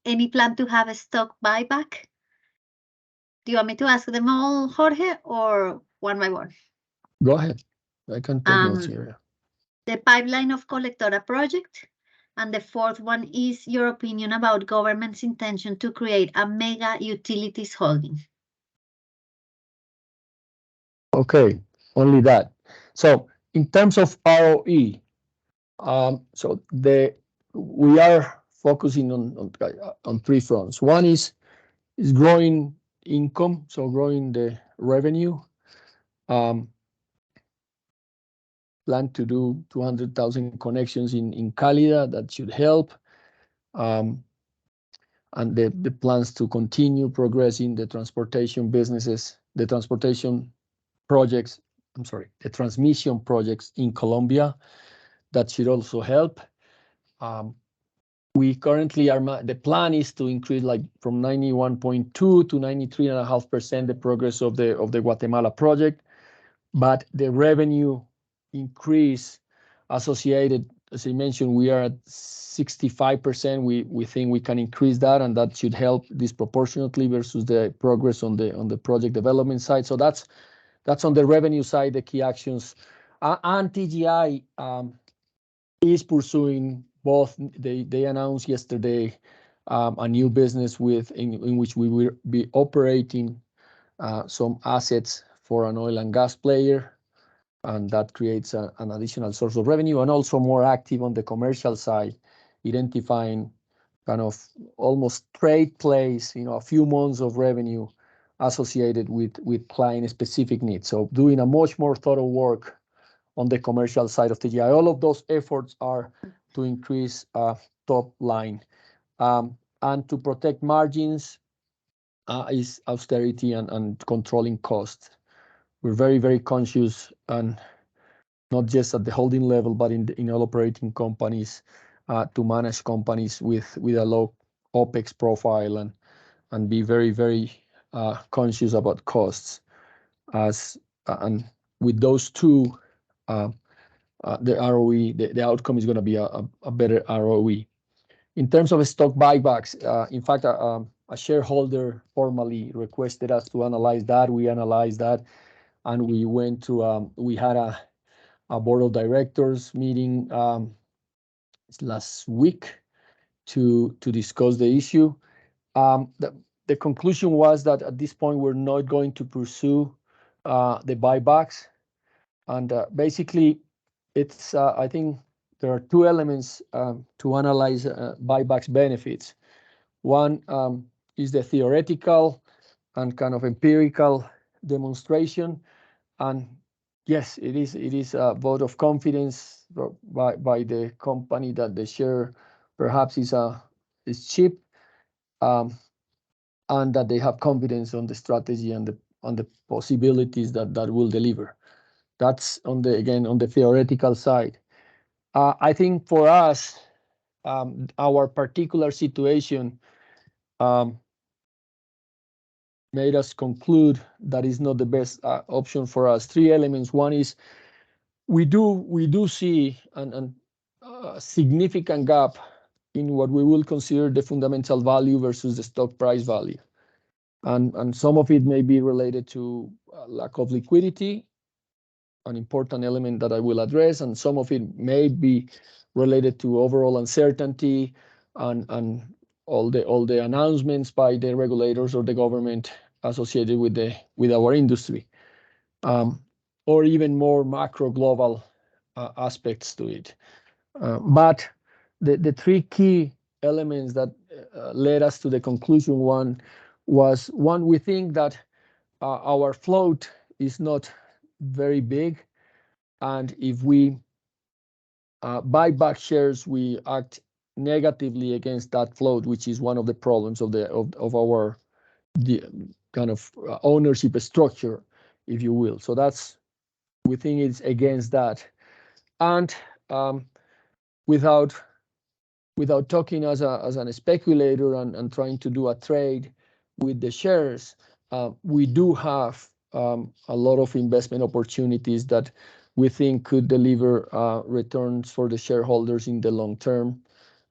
any plan to have a stock buyback? Do you want me to ask them all, Jorge, or one by one? Go ahead. I can take notes here. The pipeline of Colectora project. And the fourth one is your opinion about government's intention to create a mega utilities holding. Okay, only that. So in terms of ROE, we are focusing on three fronts. One is growing income, so growing the revenue. Plan to do 200,000 connections in Calida. That should help. And the plans to continue progressing the transportation businesses, the transportation projects, the transmission projects in Colombia. That should also help. We currently the plan is to increase like from 91.2 to 93.5% the progress of the Guatemala project, but the revenue increase associated, as I mentioned, we are at 65%. We think we can increase that, and that should help disproportionately versus the progress on the project development side. So that's on the revenue side, the key actions. And TGI is pursuing both. They announced yesterday a new business in which we will be operating some assets for an oil and gas player, and that creates an additional source of revenue, and also more active on the commercial side, identifying kind of almost trade plays, a few months of revenue associated with client-specific needs. So doing a much more thorough work on the commercial side of TGI. All of those efforts are to increase top line. And to protect margins is austerity and controlling costs. We're very, very conscious, and not just at the holding level, but in all operating companies, to manage companies with a low OpEx profile and be very, very conscious about costs. And with those two, the ROE, the outcome is going to be a better ROE. In terms of stock buybacks, in fact, a shareholder formally requested us to analyze that. We analyzed that, and we had a board of directors meeting last week to discuss the issue. The conclusion was that at this point we're not going to pursue the buybacks, and basically it's I think there are two elements to analyze buybacks benefits. One is the theoretical and kind of empirical demonstration, and yes, it is a vote of confidence by the company that the share perhaps is cheap, and that they have confidence on the strategy and on the possibilities that will deliver. That's on the theoretical side. I think for us, our particular situation made us conclude that is not the best option for us. Three elements. One is we do see an significant gap in what we will consider the fundamental value versus the stock price value. And some of it may be related to lack of liquidity, an important element that I will address, and some of it may be related to overall uncertainty and all the announcements by the regulators or the government associated with our industry, or even more macro global aspects to it. But the three key elements that led us to the conclusion was we think that our float is not very big, and if we buy back shares, we act negatively against that float, which is one of the problems of our kind of ownership structure, if you will. So we think it's against that, and without talking as a speculator and trying to do a trade with the shares, we do have a lot of investment opportunities that we think could deliver returns for the shareholders in the long term.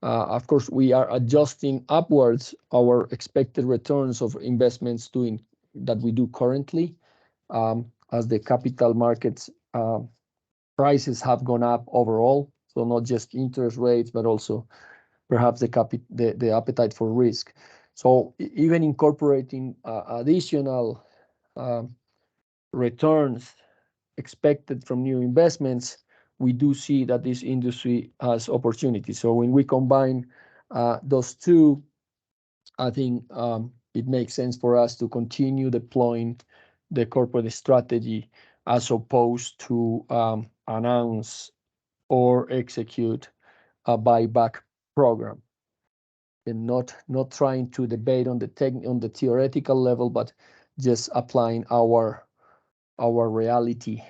Of course, we are adjusting upwards our expected returns of investments that we do currently, as the capital markets prices have gone up overall. So not just interest rates, but also perhaps the appetite for risk. So even incorporating additional returns expected from new investments, we do see that this industry has opportunities. So when we combine those two, I think it makes sense for us to continue deploying the corporate strategy as opposed to announce or execute a buyback program, and not trying to debate on the theoretical level, but just applying our reality,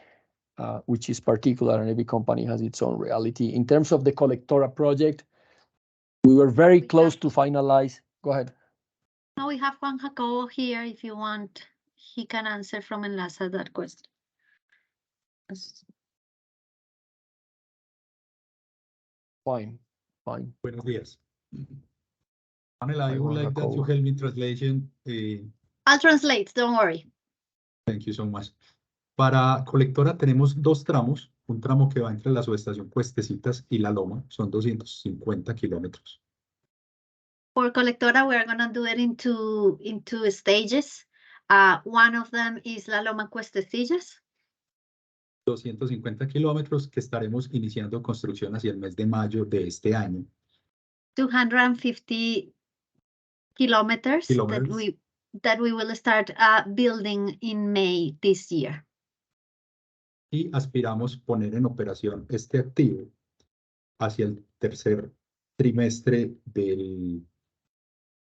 which is particular, and every company has its own reality. In terms of the Colectora project, we were very close to finalize. Go ahead. Now we have Juan Jacobo here. If you want, he can answer from Enlaza that question. Fine. Buenos días. Pamela, I would like that you help me translation. I'll translate, don't worry. Thank you so much. Para Colectora tenemos dos tramos, un tramo que va entre la subestación Cuestecitas y La Loma, son 250 kilómetros. For Colectora, we are going to do it into stages. One of them is La Loma Cuestecillas. 250 kilómetros que estaremos iniciando construcción hacia el mes de mayo de este año. 250 kilometers that we will start building in May this year. Y aspiramos poner en operación este activo hacia el tercer trimestre del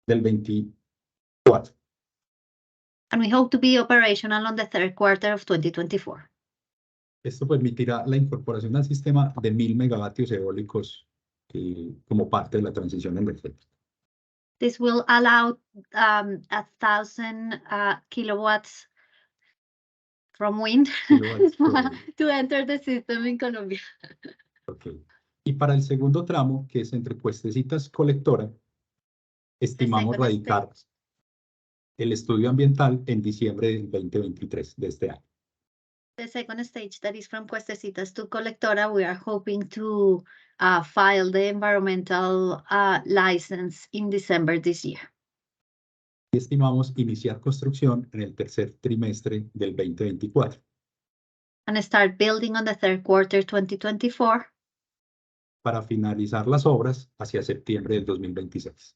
24. And we hope to be operational on the third quarter of 2024. Esto permitirá la incorporación al sistema de 1.000 megavatios eólicos como parte de la transición energética. This will allow 1,000 kilowatts from wind to enter the system in Colombia. Okay. Y para el segundo tramo, que es entre Cuestecitas Colectora, estimamos radicar el estudio ambiental en diciembre del 2023 de este año. The second stage, that is from Cuestecitas to Colectora, we are hoping to file the environmental license in December this year. Y estimamos iniciar construcción en el tercer trimestre del 2024. And start building on the third quarter 2024. Para finalizar las obras hacia septiembre del 2026.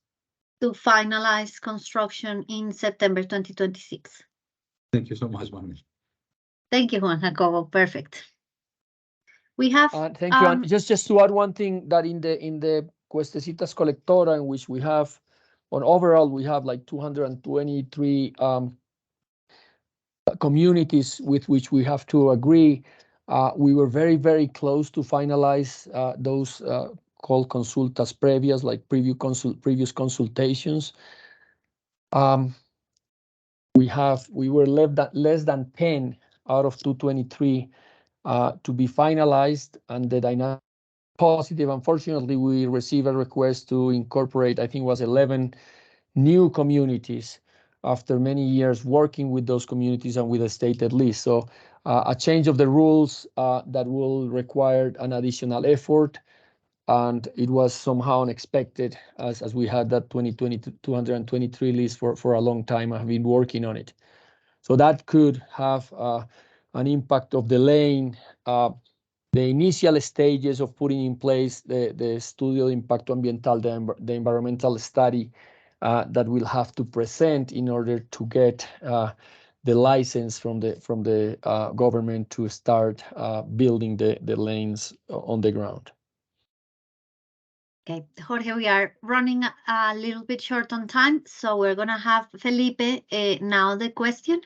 To finalize construction in September 2026. Thank you so much, Manuel. Thank you, Juan Jacobo. Perfect. We have. Thank you. And just to add one thing, that in the Cuestecitas Colectora, in which we have, overall, we have like 223 communities with which we have to agree. We were very, very close to finalize those called consultas previas, like previous consultations. We were less than 10 out of 223 to be finalized, and the dynamic positive. Unfortunately, we received a request to incorporate, I think it was 11 new communities after many years working with those communities and with a stated list. So a change of the rules that will require an additional effort, and it was somehow unexpected as we had that 223 list for a long time. I've been working on it. So that could have an impact of delaying the initial stages of putting in place the Estudio de Impacto Ambiental, the environmental study that we'll have to present in order to get the license from the government to start building the lanes on the ground. Okay, Jorge, we are running a little bit short on time, so we're gonna have Felipe now the question,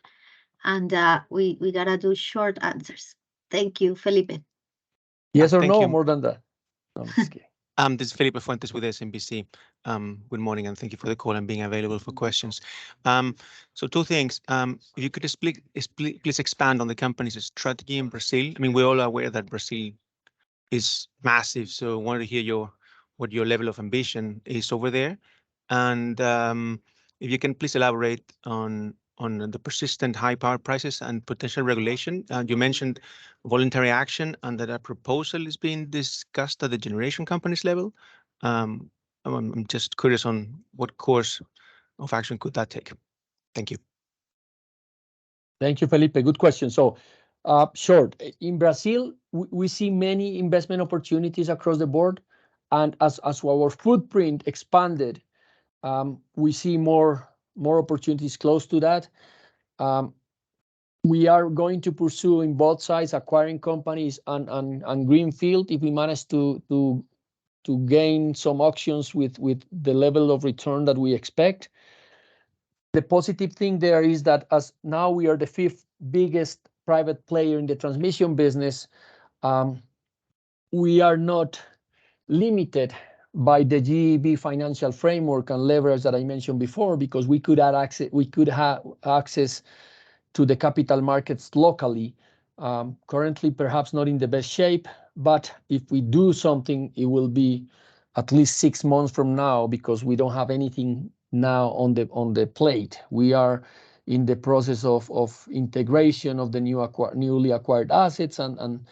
and we gotta do short answers. Thank you, Felipe. Yes or thank no, you. more than that? No, I'm just kidding. This is Felipe Fuentes with SMBC. Good morning, and thank you for the call and being available for questions. So two things. If you could please expand on the company's strategy in Brazil. I mean, we're all aware that Brazil is massive, so I wanted to hear what your level of ambition is over there. And if you can please elaborate on the persistent high power prices and potential regulation. You mentioned voluntary action and that a proposal is being discussed at the generation companies level. I'm just curious on what course of action could that take. Thank you. Thank you, Felipe. Good question. So, short, in Brazil, we see many investment opportunities across the board. And as our footprint expanded, we see more opportunities close to that. We are going to pursue in both sides, acquiring companies and greenfield, if we manage to gain some auctions with the level of return that we expect. The positive thing there is that as now we are the 5th biggest private player in the transmission business, we are not limited by the GEB financial framework and leverage that I mentioned before, because we could have access to the capital markets locally. Currently, perhaps not in the best shape, but if we do something, it will be at least 6 months from now, because we don't have anything now on the plate. We are in the process of integration of the newly acquired assets and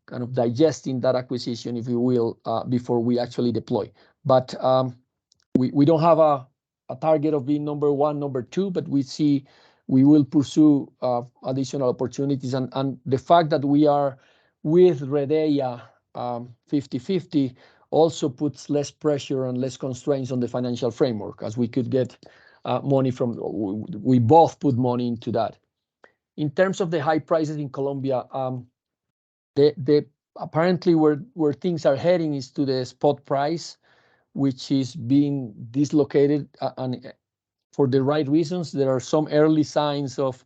kind of digesting that acquisition, if you will, before we actually deploy. But we don't have a target of being number 1, number 2, but we will pursue additional opportunities. And the fact that we are with Redeia 50-50 also puts less pressure and less constraints on the financial framework, as we could get money from, we both put money into that. In terms of the high prices in Colombia, apparently where things are heading is to the spot price, which is being dislocated, and for the right reasons. There are some early signs of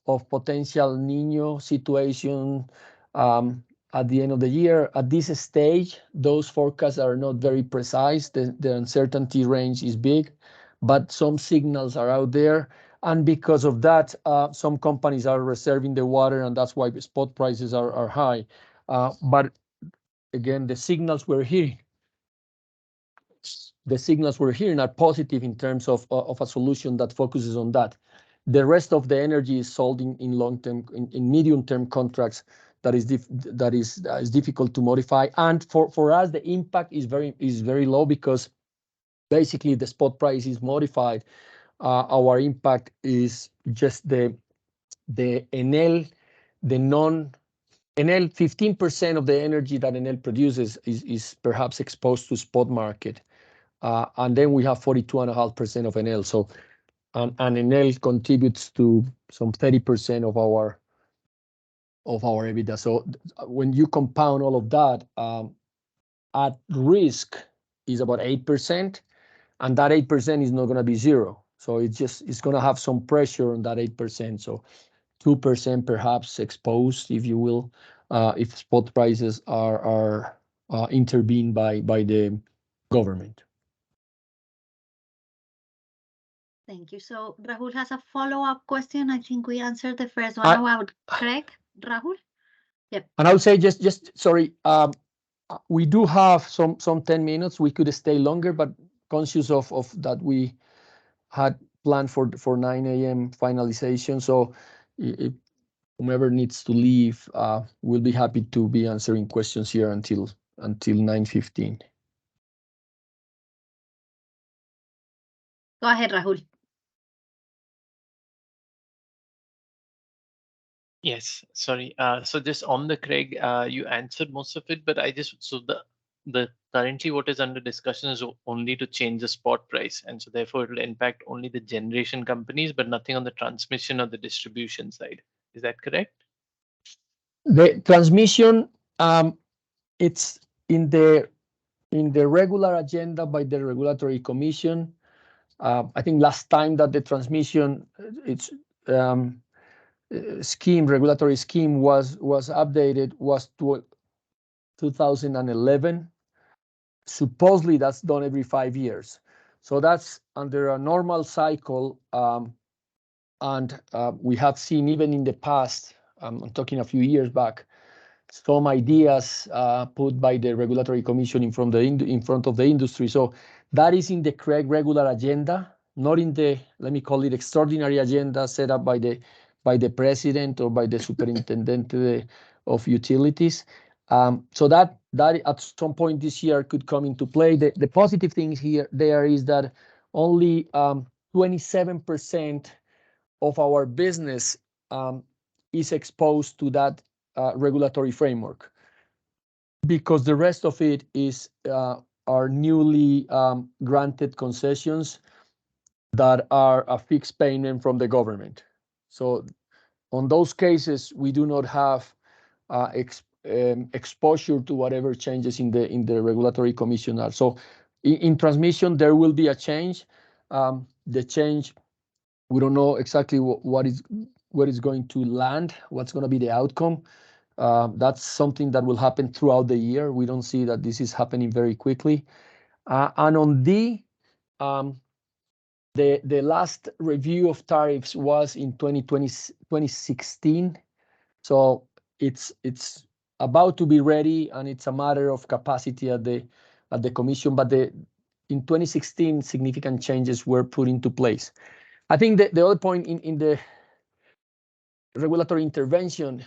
potential Niño situation at the end of the year. At this stage, those forecasts are not very precise. The uncertainty range is big, but some signals are out there. And because of that, some companies are reserving the water, and that's why the spot prices are high. But again, the signals we're hearing are positive in terms of a solution that focuses on that. The rest of the energy is sold in long-term, in medium-term contracts. That is difficult to modify. And for us, the impact is very low, because basically the spot price is modified. Our impact is just the Enel, Enel, 15% of the energy that Enel produces is perhaps exposed to spot market. And then we have 42.5% of Enel. So, and Enel contributes to some 30% of our EBITDA. So when you compound all of that, at risk is about 8%, and that 8% is not going to be zero. So it's going to have some pressure on that 8%. So 2% perhaps exposed, if you will, if spot prices are intervened by the government. Thank you. So Rahul has a follow-up question. I think we answered the first one I- about Craig. Rahul? Yep. And I would say just sorry, we do have some 10 minutes. We could stay longer, but conscious of that we had planned for 9 a.m. finalization. So if whomever needs to leave, we'll be happy to be answering questions here until 9:15. Go ahead, Rahul. Yes, sorry. So just on the Craig, you answered most of it, but I just so the currently what is under discussion is only to change the spot price, and so therefore it will impact only the generation companies, but nothing on the transmission or the distribution side. Is that correct? The transmission, it's in the regular agenda by the regulatory commission. I think last time that the transmission its regulatory scheme was updated was 2011. Supposedly that's done every 5 years. So that's under a normal cycle. And we have seen even in the past, I'm talking a few years back, some ideas put by the regulatory commission in front of the industry. So that is in the correct regular agenda, not in the, let me call it, extraordinary agenda set up by the president or by the superintendent of utilities. So that at some point this year could come into play. The positive thing there is that only 27% of our business is exposed to that regulatory framework, because the rest of it is our newly granted concessions that are a fixed payment from the government. So on those cases, we do not have exposure to whatever changes in the regulatory commission are. So in transmission, there will be a change. The change, we don't know exactly what is going to land, what's going to be the outcome. That's something that will happen throughout the year. We don't see that this is happening very quickly. And on the last review of tariffs was in 2016. So it's about to be ready, and it's a matter of capacity at the commission. But in 2016, significant changes were put into place. I think the other point in the regulatory intervention,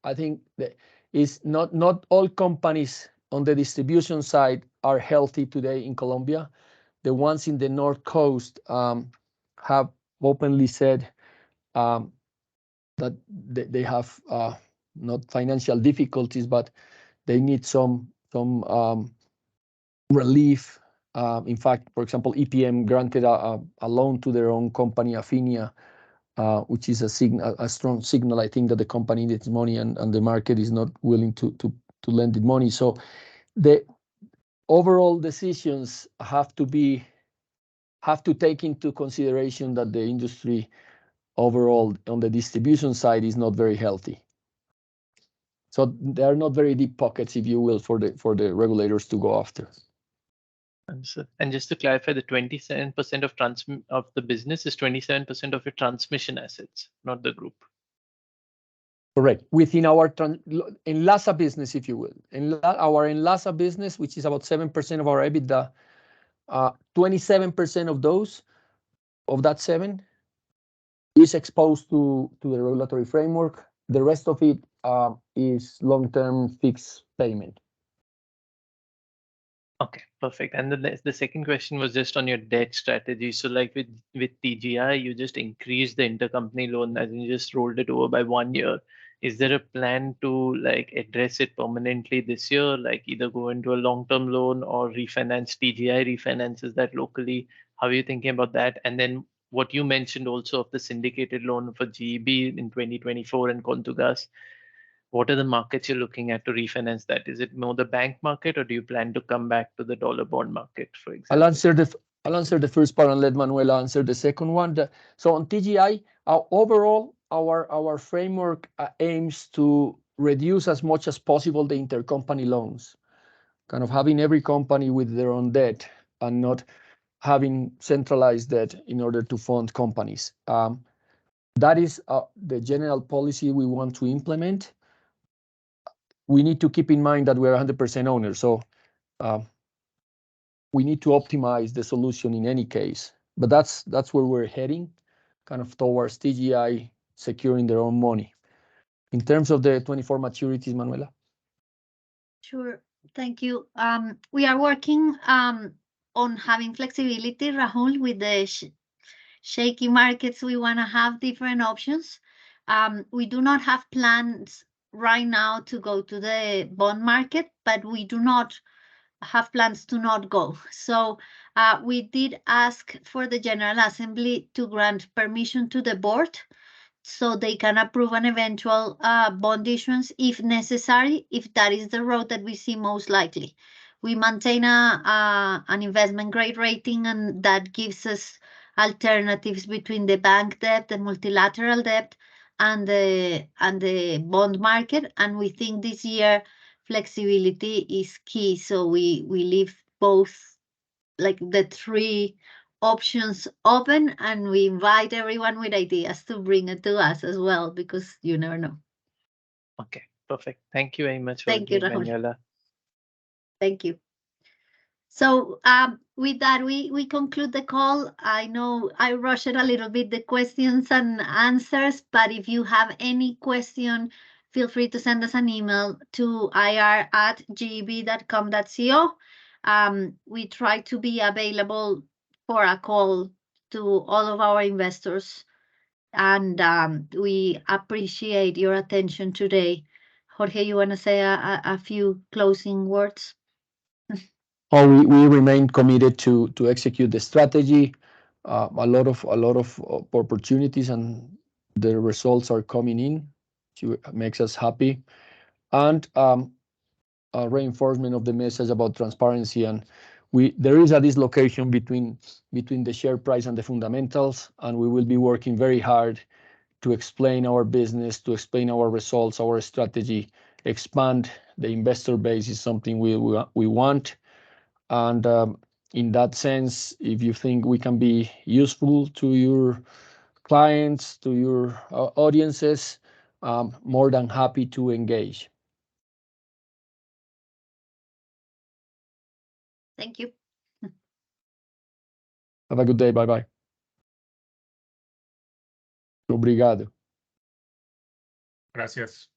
I think that is not all companies on the distribution side are healthy today in Colombia. The ones in the North Coast have openly said that they have not financial difficulties, but they need some relief. In fact, for example, EPM granted a loan to their own company, Afinia, which is a strong signal, I think, that the company needs money and the market is not willing to lend it money. So the overall decisions have to take into consideration that the industry overall on the distribution side is not very healthy. So there are not very deep pockets, if you will, for the regulators to go after. And just to clarify, the 27% of the business is 27% of your transmission assets, not the group. Correct. Within our Enlaza business, if you will, our Enlaza business, which is about 7% of our EBITDA, 27% of that 7 is exposed to the regulatory framework. The rest of it is long-term fixed payment. Okay, perfect. And the second question was just on your debt strategy. So like with TGI, you just increased the intercompany loan, as in you just rolled it over by 1 year. Is there a plan to like address it permanently this year, like either go into a long-term loan or refinance? TGI refinances that locally? How are you thinking about that? And then what you mentioned also of the syndicated loan for GEB in 2024 and Contugas, what are the markets you're looking at to refinance that? Is it more the bank market, or do you plan to come back to the dollar bond market, for example? I'll answer the first part and let Manuela answer the second one. So on TGI, overall, our framework aims to reduce as much as possible the intercompany loans, kind of having every company with their own debt and not having centralized debt in order to fund companies. That is the general policy we want to implement. we need to keep in mind that we're 100% owners. So we need to optimize the solution in any case. But that's where we're heading, kind of towards TGI securing their own money. In terms of the 24 maturities, Manuela? Sure, thank you. We are working on having flexibility, Rahul, with the shaky markets. We want to have different options. We do not have plans right now to go to the bond market, but we do not have plans to not go. So we did ask for the General Assembly to grant permission to the board so they can approve an eventual bond issuance if necessary, if that is the road that we see most likely. We maintain an investment grade rating, and that gives us alternatives between the bank debt, the multilateral debt, and the bond market. And we think this year flexibility is key. So we leave both, like the three options open, and we invite everyone with ideas to bring it to us as well, because you never know. Okay, perfect. Thank you very much, Thank you, Jorge, Rahul. Manuela. Thank you. So with that, we conclude the call. I know I rushed it a little bit, the questions and answers, but if you have any question, feel free to send us an email to ir@geb.com.co. We try to be available for a call to all of our investors, and we appreciate your attention today. Jorge, you want to say a few closing words? We remain committed to execute the strategy. A lot of opportunities, and the results are coming in, which makes us happy. And a reinforcement of the message about transparency, and there is a dislocation between the share price and the fundamentals, and we will be working very hard to explain our business, to explain our results, our strategy. Expand the investor base is something we want. And in that sense, if you think we can be useful to your clients, to your audiences, more than happy to engage. Thank you. Have a good day. Bye-bye. Obrigado. Gracias.